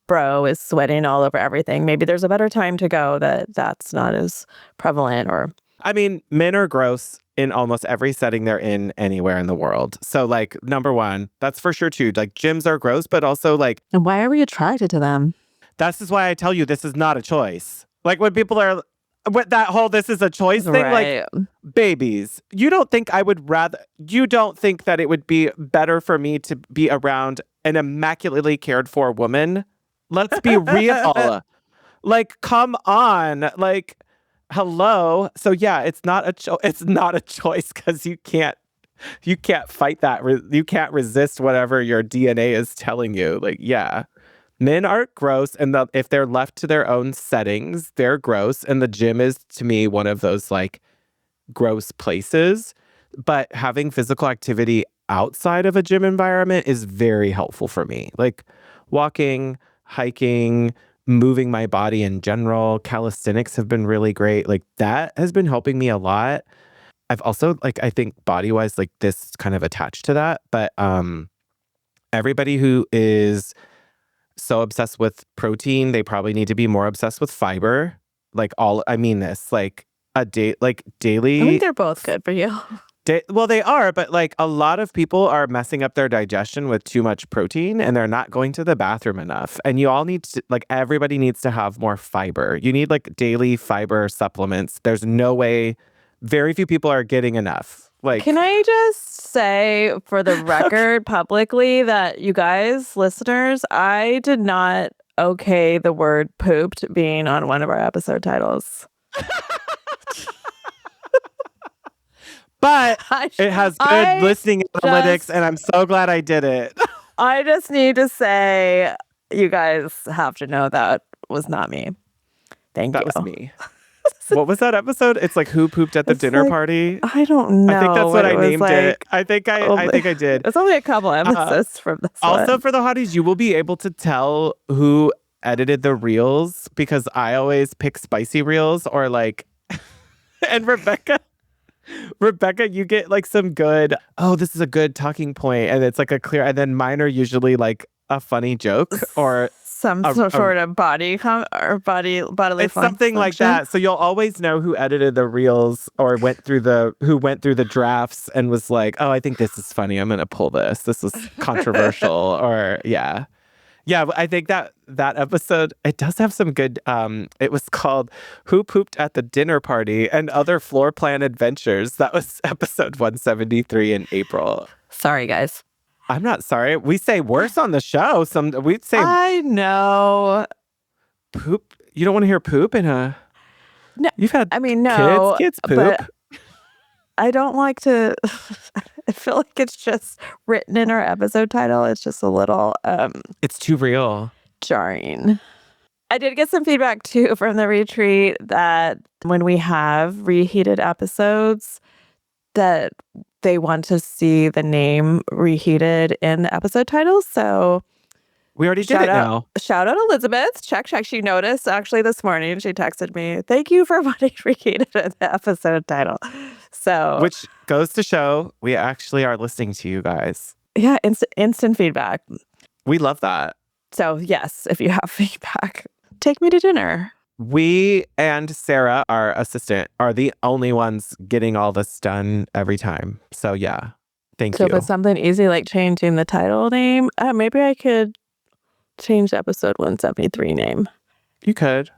bro is sweating all over everything? Maybe there's a better time to go that's not as prevalent or. I mean, men are gross in almost every setting they're in anywhere in the world. So like, number one, that's for sure too. Like gyms are gross, but also like. And why are we attracted to them? This is why I tell you this is not a choice. Like when people are, with that whole this is a choice thing, Right. like babies, you don't think that it would be better for me to be around an immaculately cared for woman? Let's be real. Like, come on. Like, hello. So yeah, it's not a choice because you can't fight that. You can't resist whatever your DNA is telling you. Like, yeah. Men are gross, and if they're left to their own settings, they're gross. And the gym is, to me, one of those like gross places. But having physical activity outside of a gym environment is very helpful for me. Like walking, hiking, moving my body in general. Calisthenics have been really great. Like that has been helping me a lot. I've also I think body-wise, like this kind of attached to that. But everybody who is so obsessed with protein, they probably need to be more obsessed with fiber. I mean this, like daily. I think they're both good for you. Well, they are, but like a lot of people are messing up their digestion with too much protein and they're not going to the bathroom enough. And you all need to, like, everybody needs to have more fiber. You need like daily fiber supplements. There's no way, very few people are getting enough. Like, can I just say for the record publicly that you guys, listeners, I did not okay the word pooped being on one of our episode titles. But it has good listening analytics, and I'm so glad I did it. I just need to say, you guys have to know that was not me. Thank you. That was me. What was that episode? It's like who pooped at the dinner party? I don't know. I think that's what I named it. I think I did. It's only a couple episodes from this Also, one. for the hotties, you will be able to tell who edited the reels because I always pick spicy reels or like, and Rebecca, you get like some good, oh, this is a good talking point, and it's like a clear, and then mine are usually like a funny joke or some sort of bodily it's something like that. So you'll always know who edited the reels or who went through the drafts and was like, oh, I think this is funny. I'm gonna pull this. This is controversial. Or yeah. I think that episode, it does have some good. It was called "Who Pooped at the Dinner Party and Other Floor Plan Adventures." That was episode 173 in April. Sorry, guys. I'm not sorry. We say worse on the show. We'd say I know. Poop. You don't want to hear poop in a. No, You've had I mean, no. kids poop. I don't like to I feel like it's just written in our episode title. It's just a little It's too real. jarring. I did get some feedback too from the retreat that when we have reheated episodes, that they want to see the name reheated in the episode titles. So We already did it now. shout out Elizabeth. Check. She noticed actually this morning. She texted me, "Thank you for wanting reheated in the episode title." So Which goes to show we actually are listening to you guys. yeah, instant feedback. We love that. So yes, if you have feedback, take me to dinner. We and Sarah, our assistant, are the only ones getting all this done every time. So yeah, thank So you. if it's something easy like changing the title name, maybe I could change the episode 173 name. You could.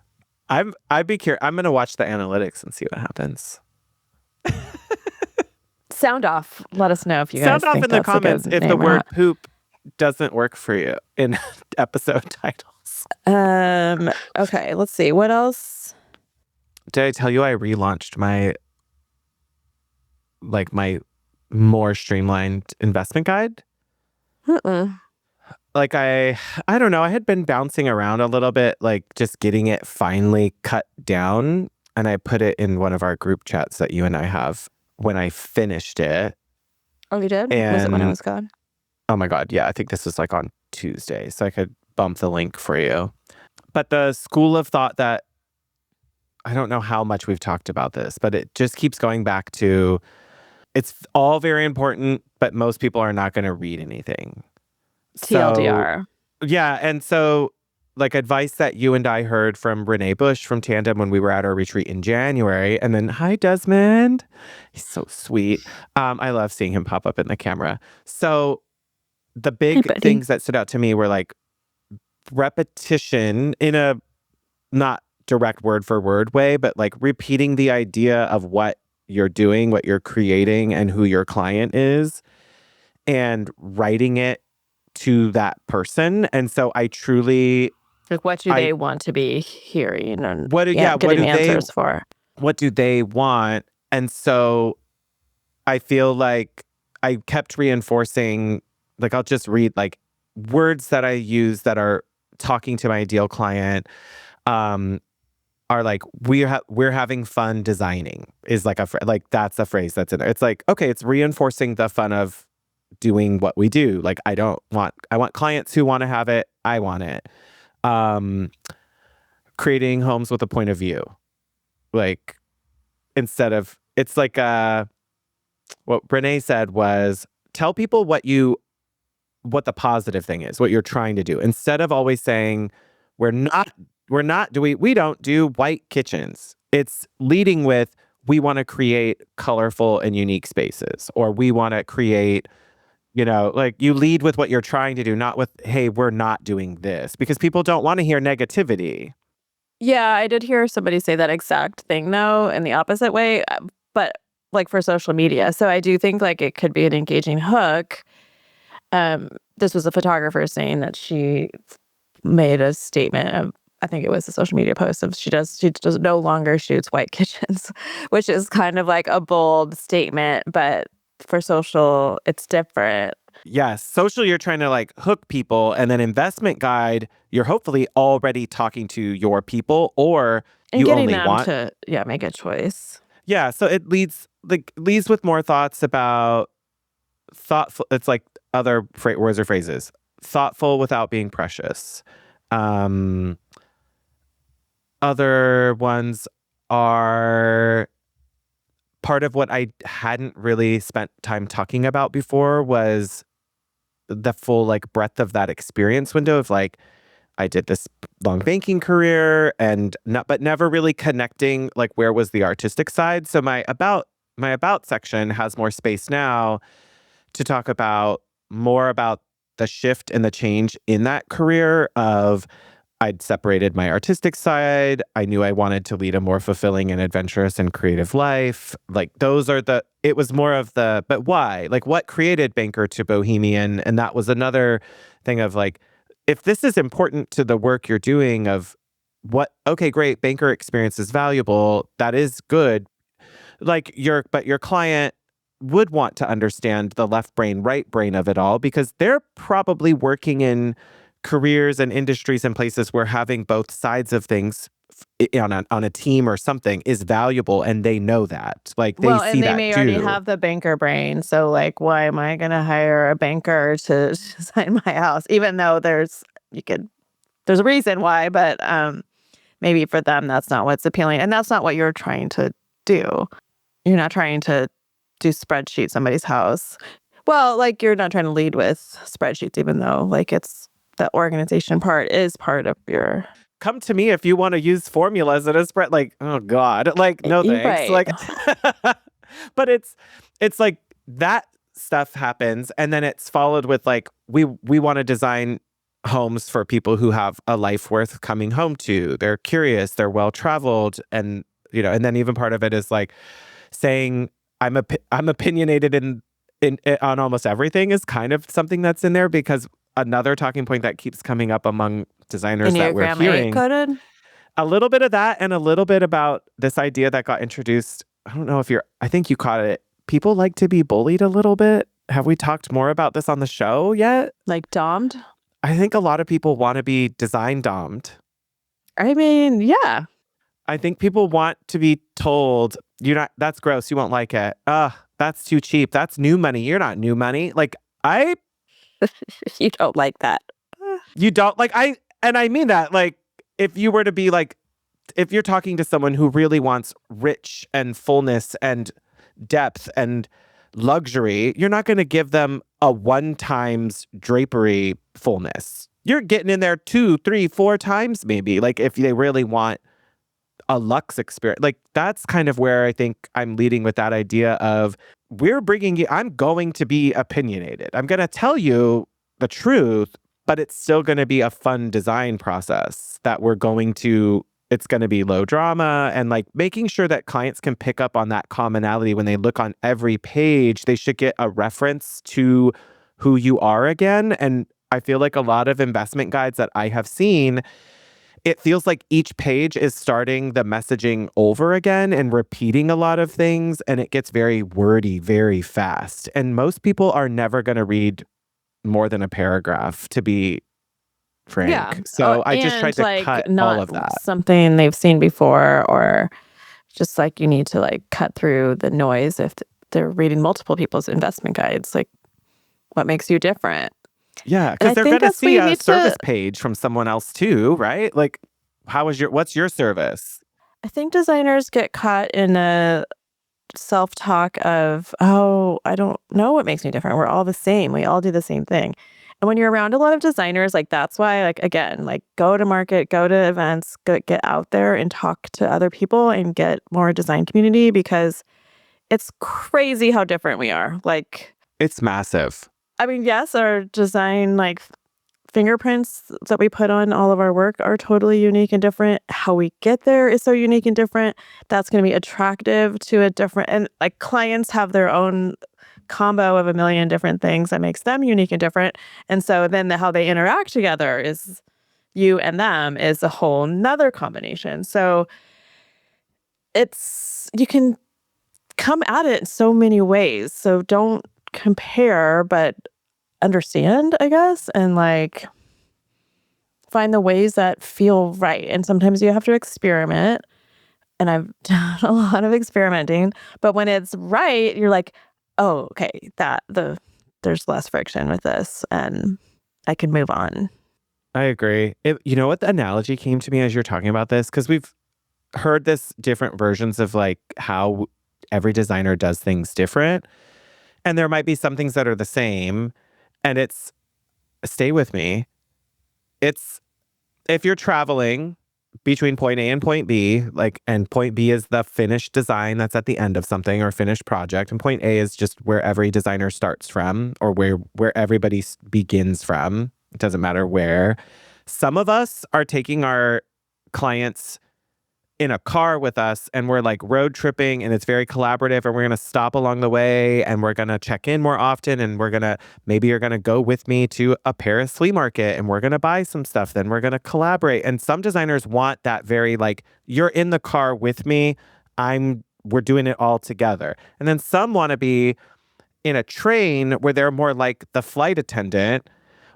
I'd be curious. I'm gonna watch the analytics and see what happens. Sound off. Let us know if you guys Sound off think in the that's a good comments if the name or word not. poop doesn't work for you in episode titles. Okay, let's see. What else? Did I tell you I relaunched my more streamlined investment guide? Mm-mm. Like I don't know, I had been bouncing around a little bit, like just getting it finally cut down, and I put it in one of our group chats that you and I have when I finished it. Oh, you did? Was it when I And was gone? oh my God, yeah, I think this was like on Tuesday, so I could bump the link for you. But the school of thought that, I don't know how much we've talked about this, but it just keeps going back to, it's all very important, but most people are not going to read anything. TLDR. Yeah, and so like advice that you and I heard from Renee Bush from Tandem when we were at our retreat in January, and then hi Desmond, he's so sweet. I love seeing him pop up in the camera. So the big buddy. things that stood out to me were like repetition in a not direct word for word way, but like repeating the idea of what you're doing, what you're creating, and who your client is, and writing it to that person. And so I truly, Like, what do they want to be hearing and getting answers for? What do they want? And so I feel like I kept reinforcing, like I'll just read like words that I use that are talking to my ideal client, are like, we're having fun designing is like like that's a phrase that's in there. It's like, okay, it's reinforcing the fun of doing what we do. Like I want clients who want to have it. I want it. Creating homes with a point of view. Like instead of, it's like what Renee said was, tell people what the positive thing is, what you're trying to do. Instead of always saying, we don't do white kitchens. It's leading with, we want to create colorful and unique spaces, or we want to create, like you lead with what you're trying to do, not with, hey, we're not doing this, because people don't want to hear negativity. Yeah, I did hear somebody say that exact thing though, in the opposite way, but like for social media. So I do think like it could be an engaging hook. This was a photographer saying that she made a statement of, I think it was a social media post of she does no longer shoots white kitchens, which is kind of like a bold statement, but for social, it's different. Yes. Social, you're trying to like hook people, and then investment guide, you're hopefully already talking to your people, or And you getting only them want to make a choice. Yeah. So it leads with more thoughts about thoughtful. It's like other words or phrases. Thoughtful without being precious. Other ones are part of what I hadn't really spent time talking about before was the full like breadth of that experience window of like, I did this long banking career but never really connecting like where was the artistic side. So my about section has more space now to talk about more about the shift and the change in that career of, I'd separated my artistic side. I knew I wanted to lead a more fulfilling and adventurous and creative life. Like it was more of but why? Like what created banker to bohemian? And that was another thing of like, if this is important to the work you're doing of okay, great, banker experience is valuable. That is good. like your client would want to understand the left brain, right brain of it all, because they're probably working in careers and industries and places where having both sides of things on a team or something is valuable, and they know that. Like they see and they that may already too. have the banker brain. So like, why am I going to hire a banker to design my house? Even though there's a reason why, but maybe for them, that's not what's appealing. And that's not what you're trying to do. You're not trying to do spreadsheet somebody's house. Well, like you're not trying to lead with spreadsheets, even though like it's the organization part is part of your. Come to me if you want to use formulas in a spread. Like, oh God, like no You're thanks. right. Like, but it's like that stuff happens, and then it's followed with like we want to design homes for people who have a life worth coming home to. They're curious, they're well traveled, and and then even part of it is like saying I'm opinionated in on almost everything is kind of something that's in there, because another talking point that keeps coming up among designers that we're Enneagram 8 hearing, coded? a little bit of that, and a little bit about this idea that got introduced. I don't know if I think you caught it. People like to be bullied a little bit. Have we talked more about this on the show yet? Like domed? I think a lot of people want to be design domed. I mean, yeah. I think people want to be told, that's gross, you won't like it. That's too cheap. That's new money. You're not new money. Like You don't like that. you don't like, and I mean that, like, if you were to be like, if you're talking to someone who really wants rich and fullness and depth and luxury, you're not going to give them a one-times drapery fullness. You're getting in there 2, 3, 4 times maybe. Like if they really want a luxe experience. Like that's kind of where I think I'm leading with that idea of I'm going to be opinionated. I'm going to tell you the truth, but it's still going to be a fun design process that it's going to be low drama, and like making sure that clients can pick up on that commonality when they look on every page. They should get a reference to who you are again. And I feel like a lot of investment guides that I have seen, it feels like each page is starting the messaging over again and repeating a lot of things, and it gets very wordy very fast. And most people are never going to read more than a paragraph, to be frank. Yeah. So I just tried to cut all of that. Something they've seen before, or just like you need to like cut through the noise if they're reading multiple people's investment guides. Like, what makes you different? Yeah, because they're going to see a service page from someone else too, right? Like, what's your service? I think designers get caught in a self-talk of, oh, I don't know what makes me different. We're all the same. We all do the same thing. And when you're around a lot of designers, like that's why, like, again, like go to market, go to events, get out there and talk to other people and get more design community, because it's crazy how different we are. Like, it's massive. I mean, yes, our design, like fingerprints that we put on all of our work are totally unique and different. How we get there is so unique and different. That's going to be attractive to a different, and like clients have their own combo of a million different things that makes them unique and different. And so then how they interact together is you and them is a whole nother combination. So you can come at it in so many ways. So don't compare, but understand, I guess, and like find the ways that feel right. And sometimes you have to experiment. And I've done a lot of experimenting, but when it's right, you're like, oh, okay, there's less friction with this and I can move on. I agree. You know what the analogy came to me as you're talking about this? Because we've heard this different versions of like how every designer does things different. And there might be some things that are the same. And stay with me. It's if you're traveling between point A and point B, and point B is the finished design that's at the end of something or finished project, and point A is just where every designer starts from, or where everybody begins from. It doesn't matter where. Some of us are taking our clients in a car with us, and we're like road tripping, and it's very collaborative, and we're going to stop along the way, and we're going to check in more often, and maybe you're going to go with me to a Paris flea market, and we're going to buy some stuff, then we're going to collaborate. And some designers want that very, like, you're in the car with me, I'm we're doing it all together. And then some want to be in a train where they're more like the flight attendant,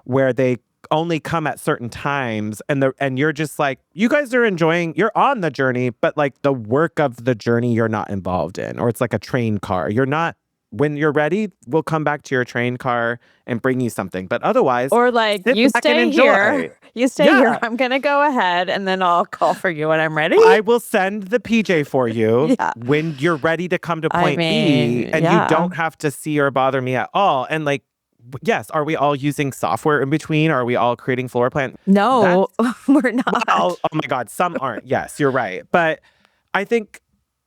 where they only come at certain times, and you're just like, you guys are enjoying, you're on the journey, but like the work of the journey you're not involved in. Or it's like a train car. You're not, when you're ready, we'll come back to your train car and bring you something. But otherwise, Or like, sit you back and stay enjoy. here. You stay Yeah. here. I'm going to go ahead and then I'll call for you when I'm ready. I will send the PJ for you Yeah. when you're ready to come to I point B, mean, and yeah. you don't have to see or bother me at all. And like, yes, are we all using software in between? Are we all creating floor plan? No, we're not. Well, oh my God, some aren't. Yes, you're right. But I think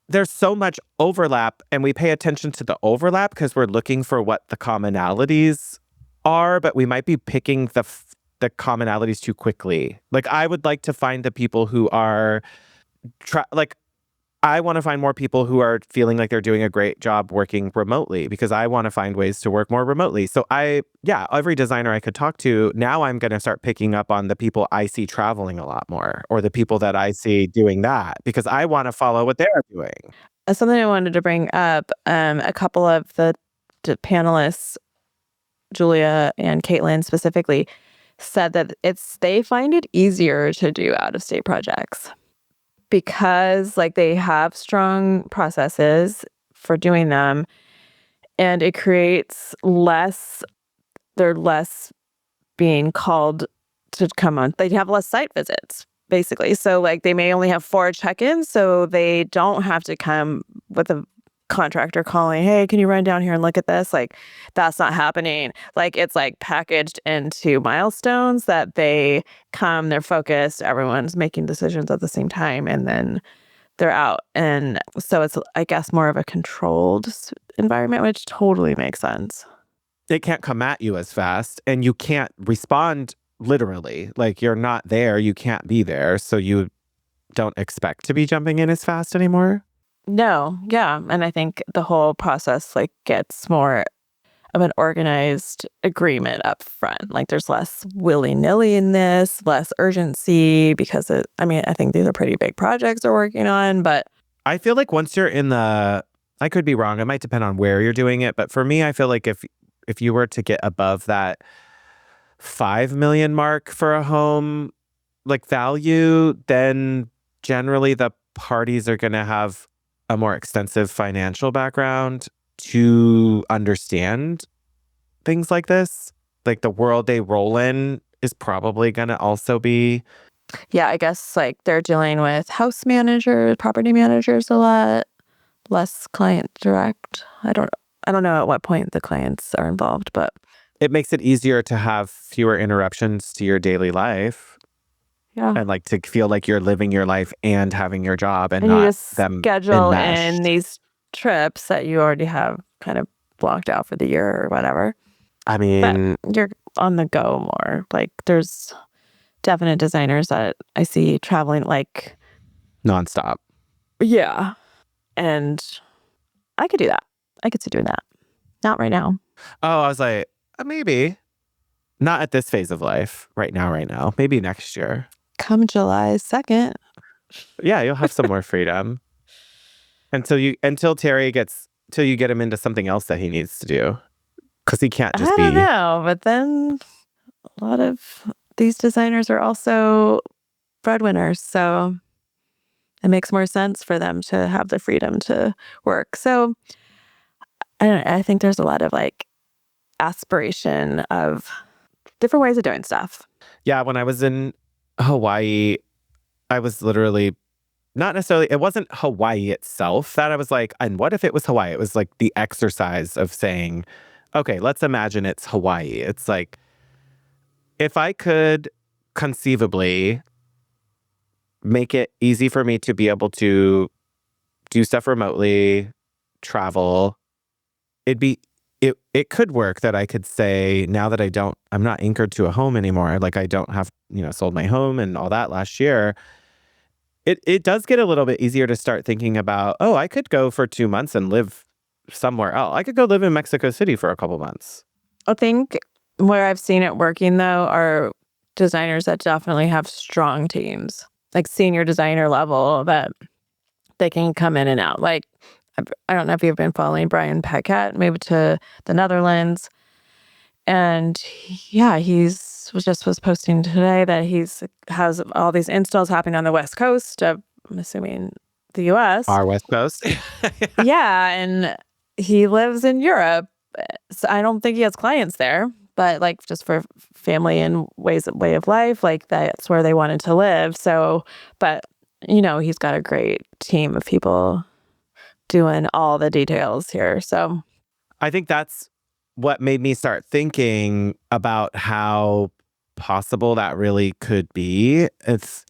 there's so much overlap, and we pay attention to the overlap because we're looking for what the commonalities are, but we might be picking the commonalities too quickly. Like, I would like to find the people who are I want to find more people who are feeling like they're doing a great job working remotely, because I want to find ways to work more remotely. So every designer I could talk to, now I'm going to start picking up on the people I see traveling a lot more, or the people that I see doing that, because I want to follow what they're doing. Something I wanted to bring up, a couple of the panelists, Julia and Caitlin specifically, said that they find it easier to do out-of-state projects because like they have strong processes for doing them, and it creates they're less being called to come on. They have less site visits, basically. So like they may only have 4 check-ins, so they don't have to come with a contractor calling, hey, can you run down here and look at this? Like, that's not happening. Like, it's like packaged into milestones that they come, they're focused, everyone's making decisions at the same time, and then they're out. And so it's, I guess, more of a controlled environment, which totally makes sense. They can't come at you as fast, and you can't respond literally. Like, you're not there, you can't be there, so you don't expect to be jumping in as fast anymore. No, yeah. And I think the whole process like gets more of an organized agreement up front. Like there's less willy-nilly in this, less urgency, because I think these are pretty big projects they're working on, but I feel like once you're in I could be wrong, it might depend on where you're doing it, but for me, I feel like if you were to get above that 5 million mark for a home, like value, then generally the parties are going to have a more extensive financial background to understand things like this. Like the world they roll in is probably going to also be. Yeah, I guess like they're dealing with house managers, property managers a lot, less client direct. I don't know at what point the clients are involved, but it makes it easier to have fewer interruptions to your daily life. Yeah. And like to feel like you're living your life and having your job, and you not just them schedule enmeshed. in these trips that you already have kind of blocked out for the year or whatever. I mean, but you're on the go more. Like there's definite designers that I see traveling like nonstop. Yeah. And I could do that. I could see doing that. Not right now. Oh, I was like, maybe. Not at this phase of life. Right now. Maybe next year. Come July 2nd. Yeah, you'll have some more freedom. Until Terry till you get him into something else that he needs to do. Because he can't just be. I don't know. But then a lot of these designers are also breadwinners. So it makes more sense for them to have the freedom to work. So I think there's a lot of like aspiration of different ways of doing stuff. Yeah, when I was in Hawaii, I was literally not necessarily, it wasn't Hawaii itself that I was like, and what if it was Hawaii? It was like the exercise of saying, okay, let's imagine it's Hawaii. It's like, if I could conceivably make it easy for me to be able to do stuff remotely, travel, it could work that I could say, now that I'm not anchored to a home anymore, like I don't have, sold my home and all that last year. It does get a little bit easier to start thinking about, oh, I could go for 2 months and live somewhere else. I could go live in Mexico City for a couple months. I think where I've seen it working, though, are designers that definitely have strong teams, like senior designer level, that they can come in and out. Like, I don't know if you've been following Brian Peckett, moved to the Netherlands. And yeah, was posting today that has all these installs happening on the West Coast of, I'm assuming, the US. Our West Coast. Yeah, and he lives in Europe. So I don't think he has clients there, but like just for family and way of life, like that's where they wanted to live. So, but he's got a great team of people doing all the details here. So I think that's what made me start thinking about how possible that really could be.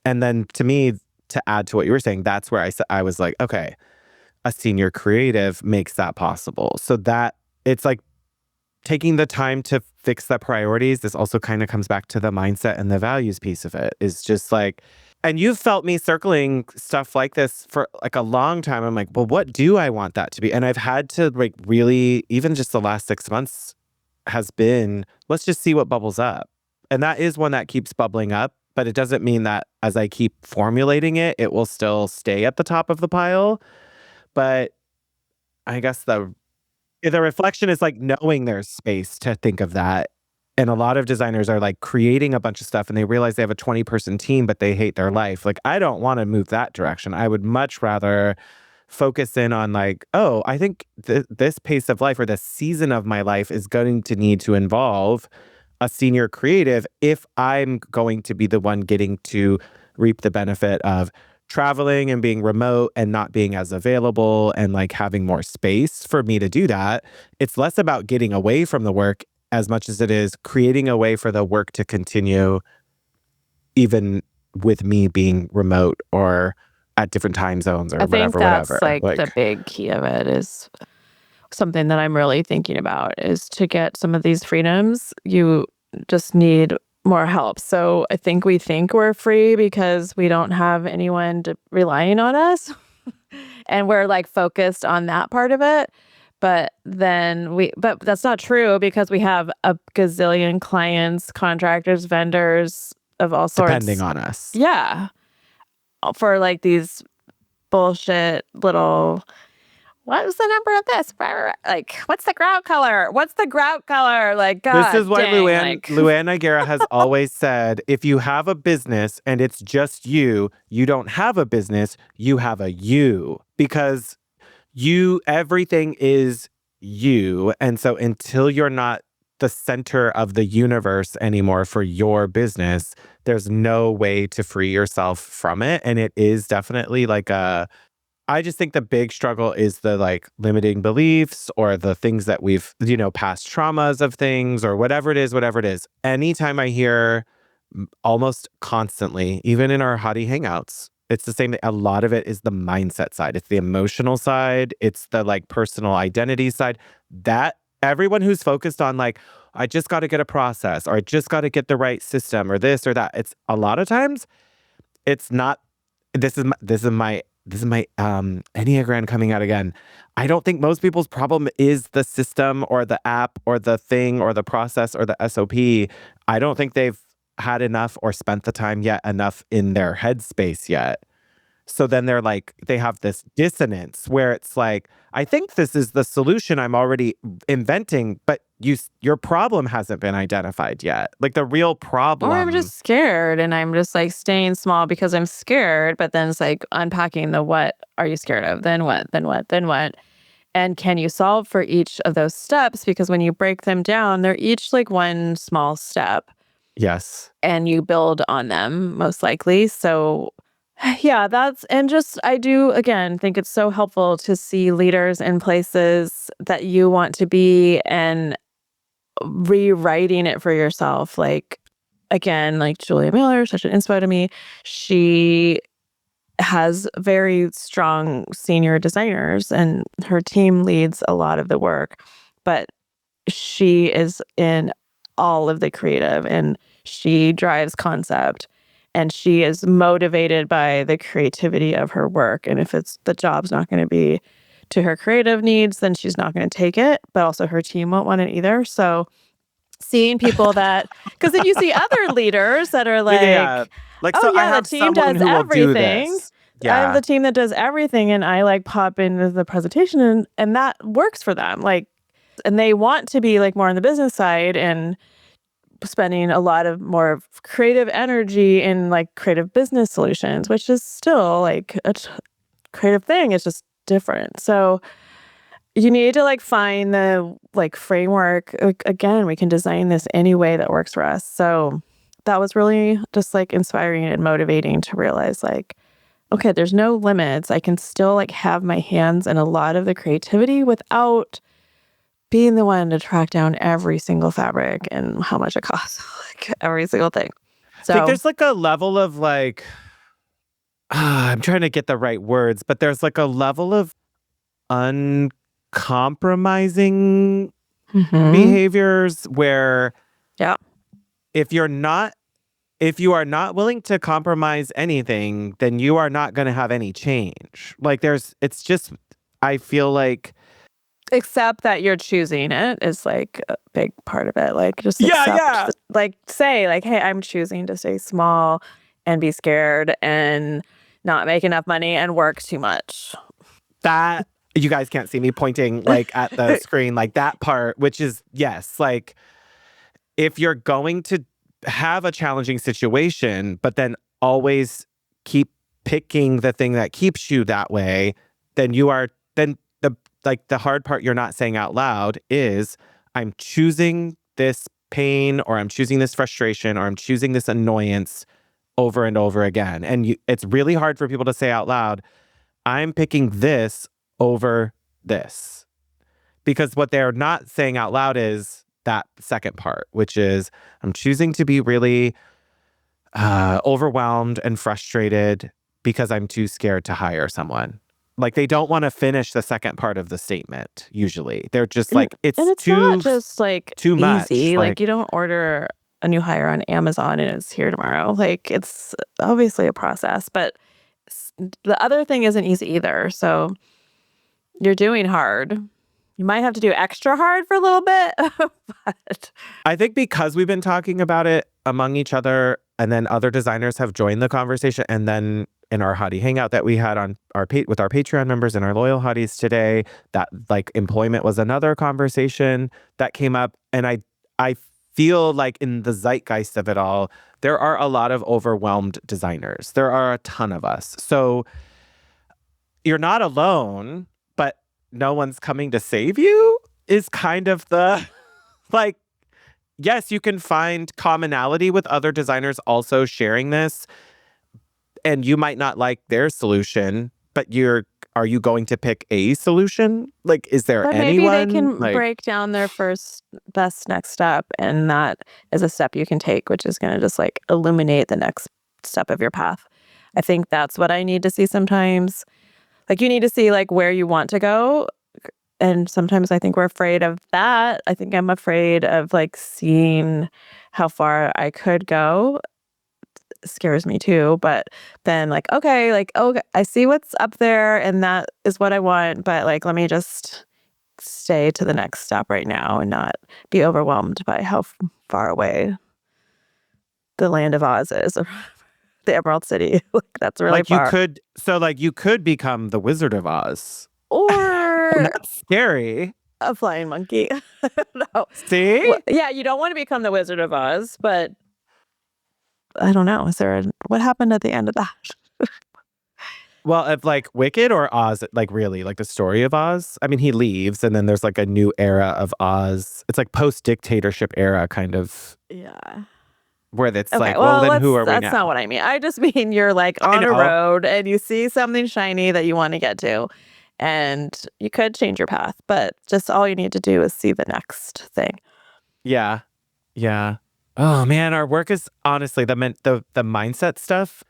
And then to me, to add to what you were saying, that's where I was like, okay, a senior creative makes that possible. So that it's like taking the time to fix the priorities. This also kind of comes back to the mindset and the values piece of it. Is just like, and you've felt me circling stuff like this for like a long time. I'm like, well, what do I want that to be? And I've had to like really, even just the last 6 months has been, let's just see what bubbles up. And that is one that keeps bubbling up, but it doesn't mean that as I keep formulating it, it will still stay at the top of the pile. But I guess the reflection is like knowing there's space to think of that. And a lot of designers are like creating a bunch of stuff and they realize they have a 20-person team, but they hate their life. Like, I don't want to move that direction. I would much rather focus in on like, oh, I think this pace of life or this season of my life is going to need to involve a senior creative if I'm going to be the one getting to reap the benefit of traveling and being remote and not being as available and like having more space for me to do that. It's less about getting away from the work as much as it is creating a way for the work to continue even with me being remote or at different time zones or I think that's whatever. like the big key of it is something that I'm really thinking about is to get some of these freedoms, you just need more help. So I think we're free because we don't have anyone relying on us and we're like focused on that part of it. But but that's not true because we have a gazillion clients, contractors, vendors of all sorts. Depending on us. Yeah. For like these bullshit little, what was the number of this? Like, what's the grout color? What's the grout color? Like, God, this is why dang, Luann Nigara has always said, if you have a business and it's just you don't have a business, you have a you. Because everything is you. And so until you're not the center of the universe anymore for your business, there's no way to free yourself from it. And it is definitely like I just think the big struggle is the like limiting beliefs or the things that we've, past traumas of things or whatever it is. Anytime I hear almost constantly, even in our hottie hangouts, it's the same thing. A lot of it is the mindset side. It's the emotional side. It's the like personal identity side. That everyone who's focused on like, I just got to get a process or I just got to get the right system or this or that. It's a lot of times it's not, this is my Enneagram coming out again. I don't think most people's problem is the system or the app or the thing or the process or the SOP. I don't think they've had enough or spent the time yet enough in their headspace yet. So then they're like, they have this dissonance where it's like, I think this is the solution I'm already inventing, but your problem hasn't been identified yet. Like the real problem. Or I'm just scared and I'm just like staying small because I'm scared. But then it's like unpacking the what are you scared of? Then what? Then what? Then what? And can you solve for each of those steps? Because when you break them down, they're each like one small step. Yes. And you build on them most likely. So yeah, I do, again, think it's so helpful to see leaders in places that you want to be and rewriting it for yourself. Like, again, like Julia Miller, such an inspo to me. She has very strong senior designers and her team leads a lot of the work, but she is in all of the creative and she drives concept. And she is motivated by the creativity of her work. And if the job's not going to be to her creative needs, then she's not going to take it. But also her team won't want it either. So seeing people because then you see other leaders that are like, yeah. Like, oh so yeah, I have the team does who everything. will do this. I have the team that does everything, and I like pop into the presentation, and that works for them. Like, and they want to be like more on the business side and spending a lot of more creative energy in like creative business solutions, which is still like a creative thing. It's just different. So you need to like find the like framework. Like, again, we can design this any way that works for us. So that was really just like inspiring and motivating to realize like, okay, there's no limits. I can still like have my hands in a lot of the creativity without being the one to track down every single fabric and how much it costs, like every single thing. So I think there's like a level of like, I'm trying to get the right words, but there's like a level of uncompromising behaviors where if you are not willing to compromise anything, then you are not going to have any change. Like it's just, I feel like, except that you're choosing it is like a big part of it. Like just accept, like say like, hey, I'm choosing to stay small and be scared and not make enough money and work too much. That you guys can't see me pointing like at the screen, like that part, which is yes, like if you're going to have a challenging situation, but then always keep picking the thing that keeps you that way, then the hard part you're not saying out loud is I'm choosing this pain or I'm choosing this frustration or I'm choosing this annoyance over and over again. And it's really hard for people to say out loud, I'm picking this over this. Because what they're not saying out loud is that second part, which is I'm choosing to be really overwhelmed and frustrated because I'm too scared to hire someone. Like they don't want to finish the second part of the statement. Usually, they're just like it's not just like too much. Easy. Like you don't order a new hire on Amazon and it's here tomorrow. Like it's obviously a process, but the other thing isn't easy either. So you're doing hard. You might have to do extra hard for a little bit, but I think because we've been talking about it among each other, and then other designers have joined the conversation, and then in our hottie hangout that we had on with our Patreon members and our loyal hotties today, that like employment was another conversation that came up. And I feel like in the zeitgeist of it all, there are a lot of overwhelmed designers. There are a ton of us. So you're not alone, but no one's coming to save you is kind of the like, yes, you can find commonality with other designers also sharing this. And you might not like their solution, but are you going to pick a solution? Like, is there anyone? Maybe they can break down their first best next step, and that is a step you can take, which is going to just like illuminate the next step of your path. I think that's what I need to see sometimes. Like you need to see like where you want to go. And sometimes I think we're afraid of that. I think I'm afraid of like seeing how far I could go. Scares me too, but then like okay, I see what's up there and that is what I want, but like let me just stay to the next step right now and not be overwhelmed by how far away the land of Oz is, or the Emerald City. Like that's really like far. You could become the Wizard of Oz, or that's scary. A flying monkey. No. See? Well, yeah, you don't want to become the Wizard of Oz, but I don't know. What happened at the end of that? Well, if like Wicked or Oz, like really, like the story of Oz. I mean, he leaves and then there's like a new era of Oz. It's like post-dictatorship era kind of. Yeah. Where it's okay, like, well then who are we now? That's not what I mean. I just mean you're like on a road and you see something shiny that you want to get to. And you could change your path, but just all you need to do is see the next thing. Yeah. Yeah. Oh man, our work is honestly the mindset stuff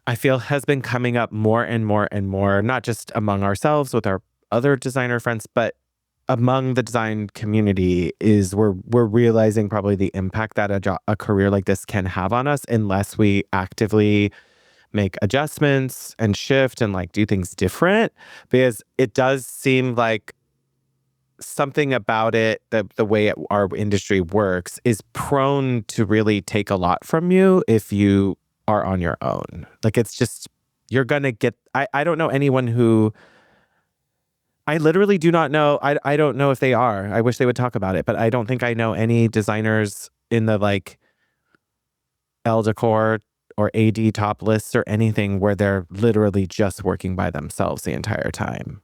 I feel has been coming up more and more and more, not just among ourselves with our other designer friends, but among the design community is we're realizing probably the impact that a career like this can have on us unless we actively make adjustments and shift and like do things different, because it does seem like something about it, the way our industry works is prone to really take a lot from you if you are on your own. Like it's just you're going to get, I don't know anyone who, I literally do not know. I don't know if they are. I wish they would talk about it, but I don't think I know any designers in the like Elle Decor or AD top lists or anything where they're literally just working by themselves the entire time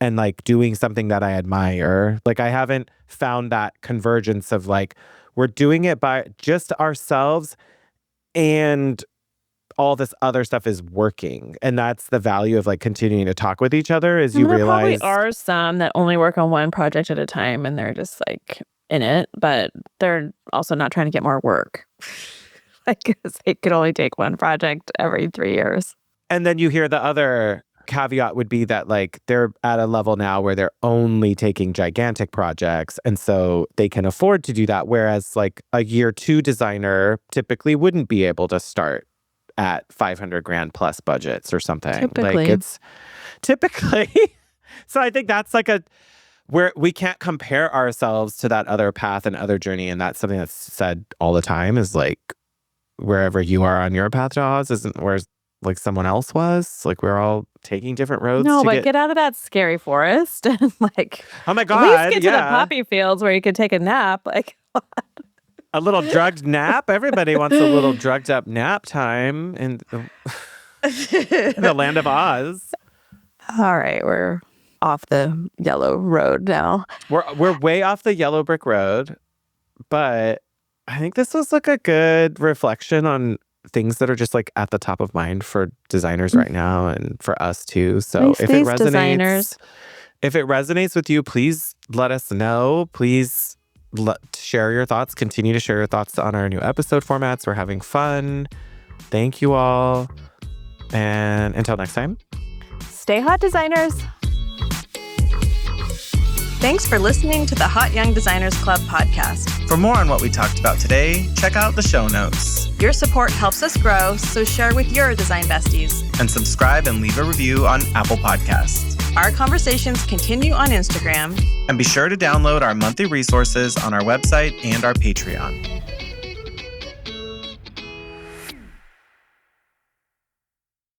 and like doing something that I admire. Like I haven't found that convergence of like, we're doing it by just ourselves and all this other stuff is working. And that's the value of like continuing to talk with each other as you realize. There probably are some that only work on one project at a time and they're just like in it, but they're also not trying to get more work. I guess they could only take one project every 3 years. And then you hear the other caveat would be that like they're at a level now where they're only taking gigantic projects. And so they can afford to do that. Whereas like a year 2 designer typically wouldn't be able to start at $500,000 plus budgets or something. Typically. Like it's typically. So I think that's like where we can't compare ourselves to that other path and other journey. And that's something that's said all the time is like wherever you are on your path to Oz isn't where like someone else was. Like we're all taking different roads. No, but get out of that scary forest and like, oh my God, at least get to the poppy fields where you can take a nap. Like a little drugged nap. Everybody wants a little drugged up nap time in the land of Oz. All right, we're off the yellow road now. We're way off the yellow brick road, but I think this was like a good reflection on things that are just like at the top of mind for designers right now and for us too. So if it resonates with you, please let us know. Please share your thoughts. Continue to share your thoughts on our new episode formats. We're having fun. Thank you all. And until next time, stay hot, designers. Thanks for listening to the Hot Young Designers Club podcast. For more on what we talked about today, check out the show notes. Your support helps us grow, so share with your design besties. And subscribe and leave a review on Apple Podcasts. Our conversations continue on Instagram. And be sure to download our monthly resources on our website and our Patreon.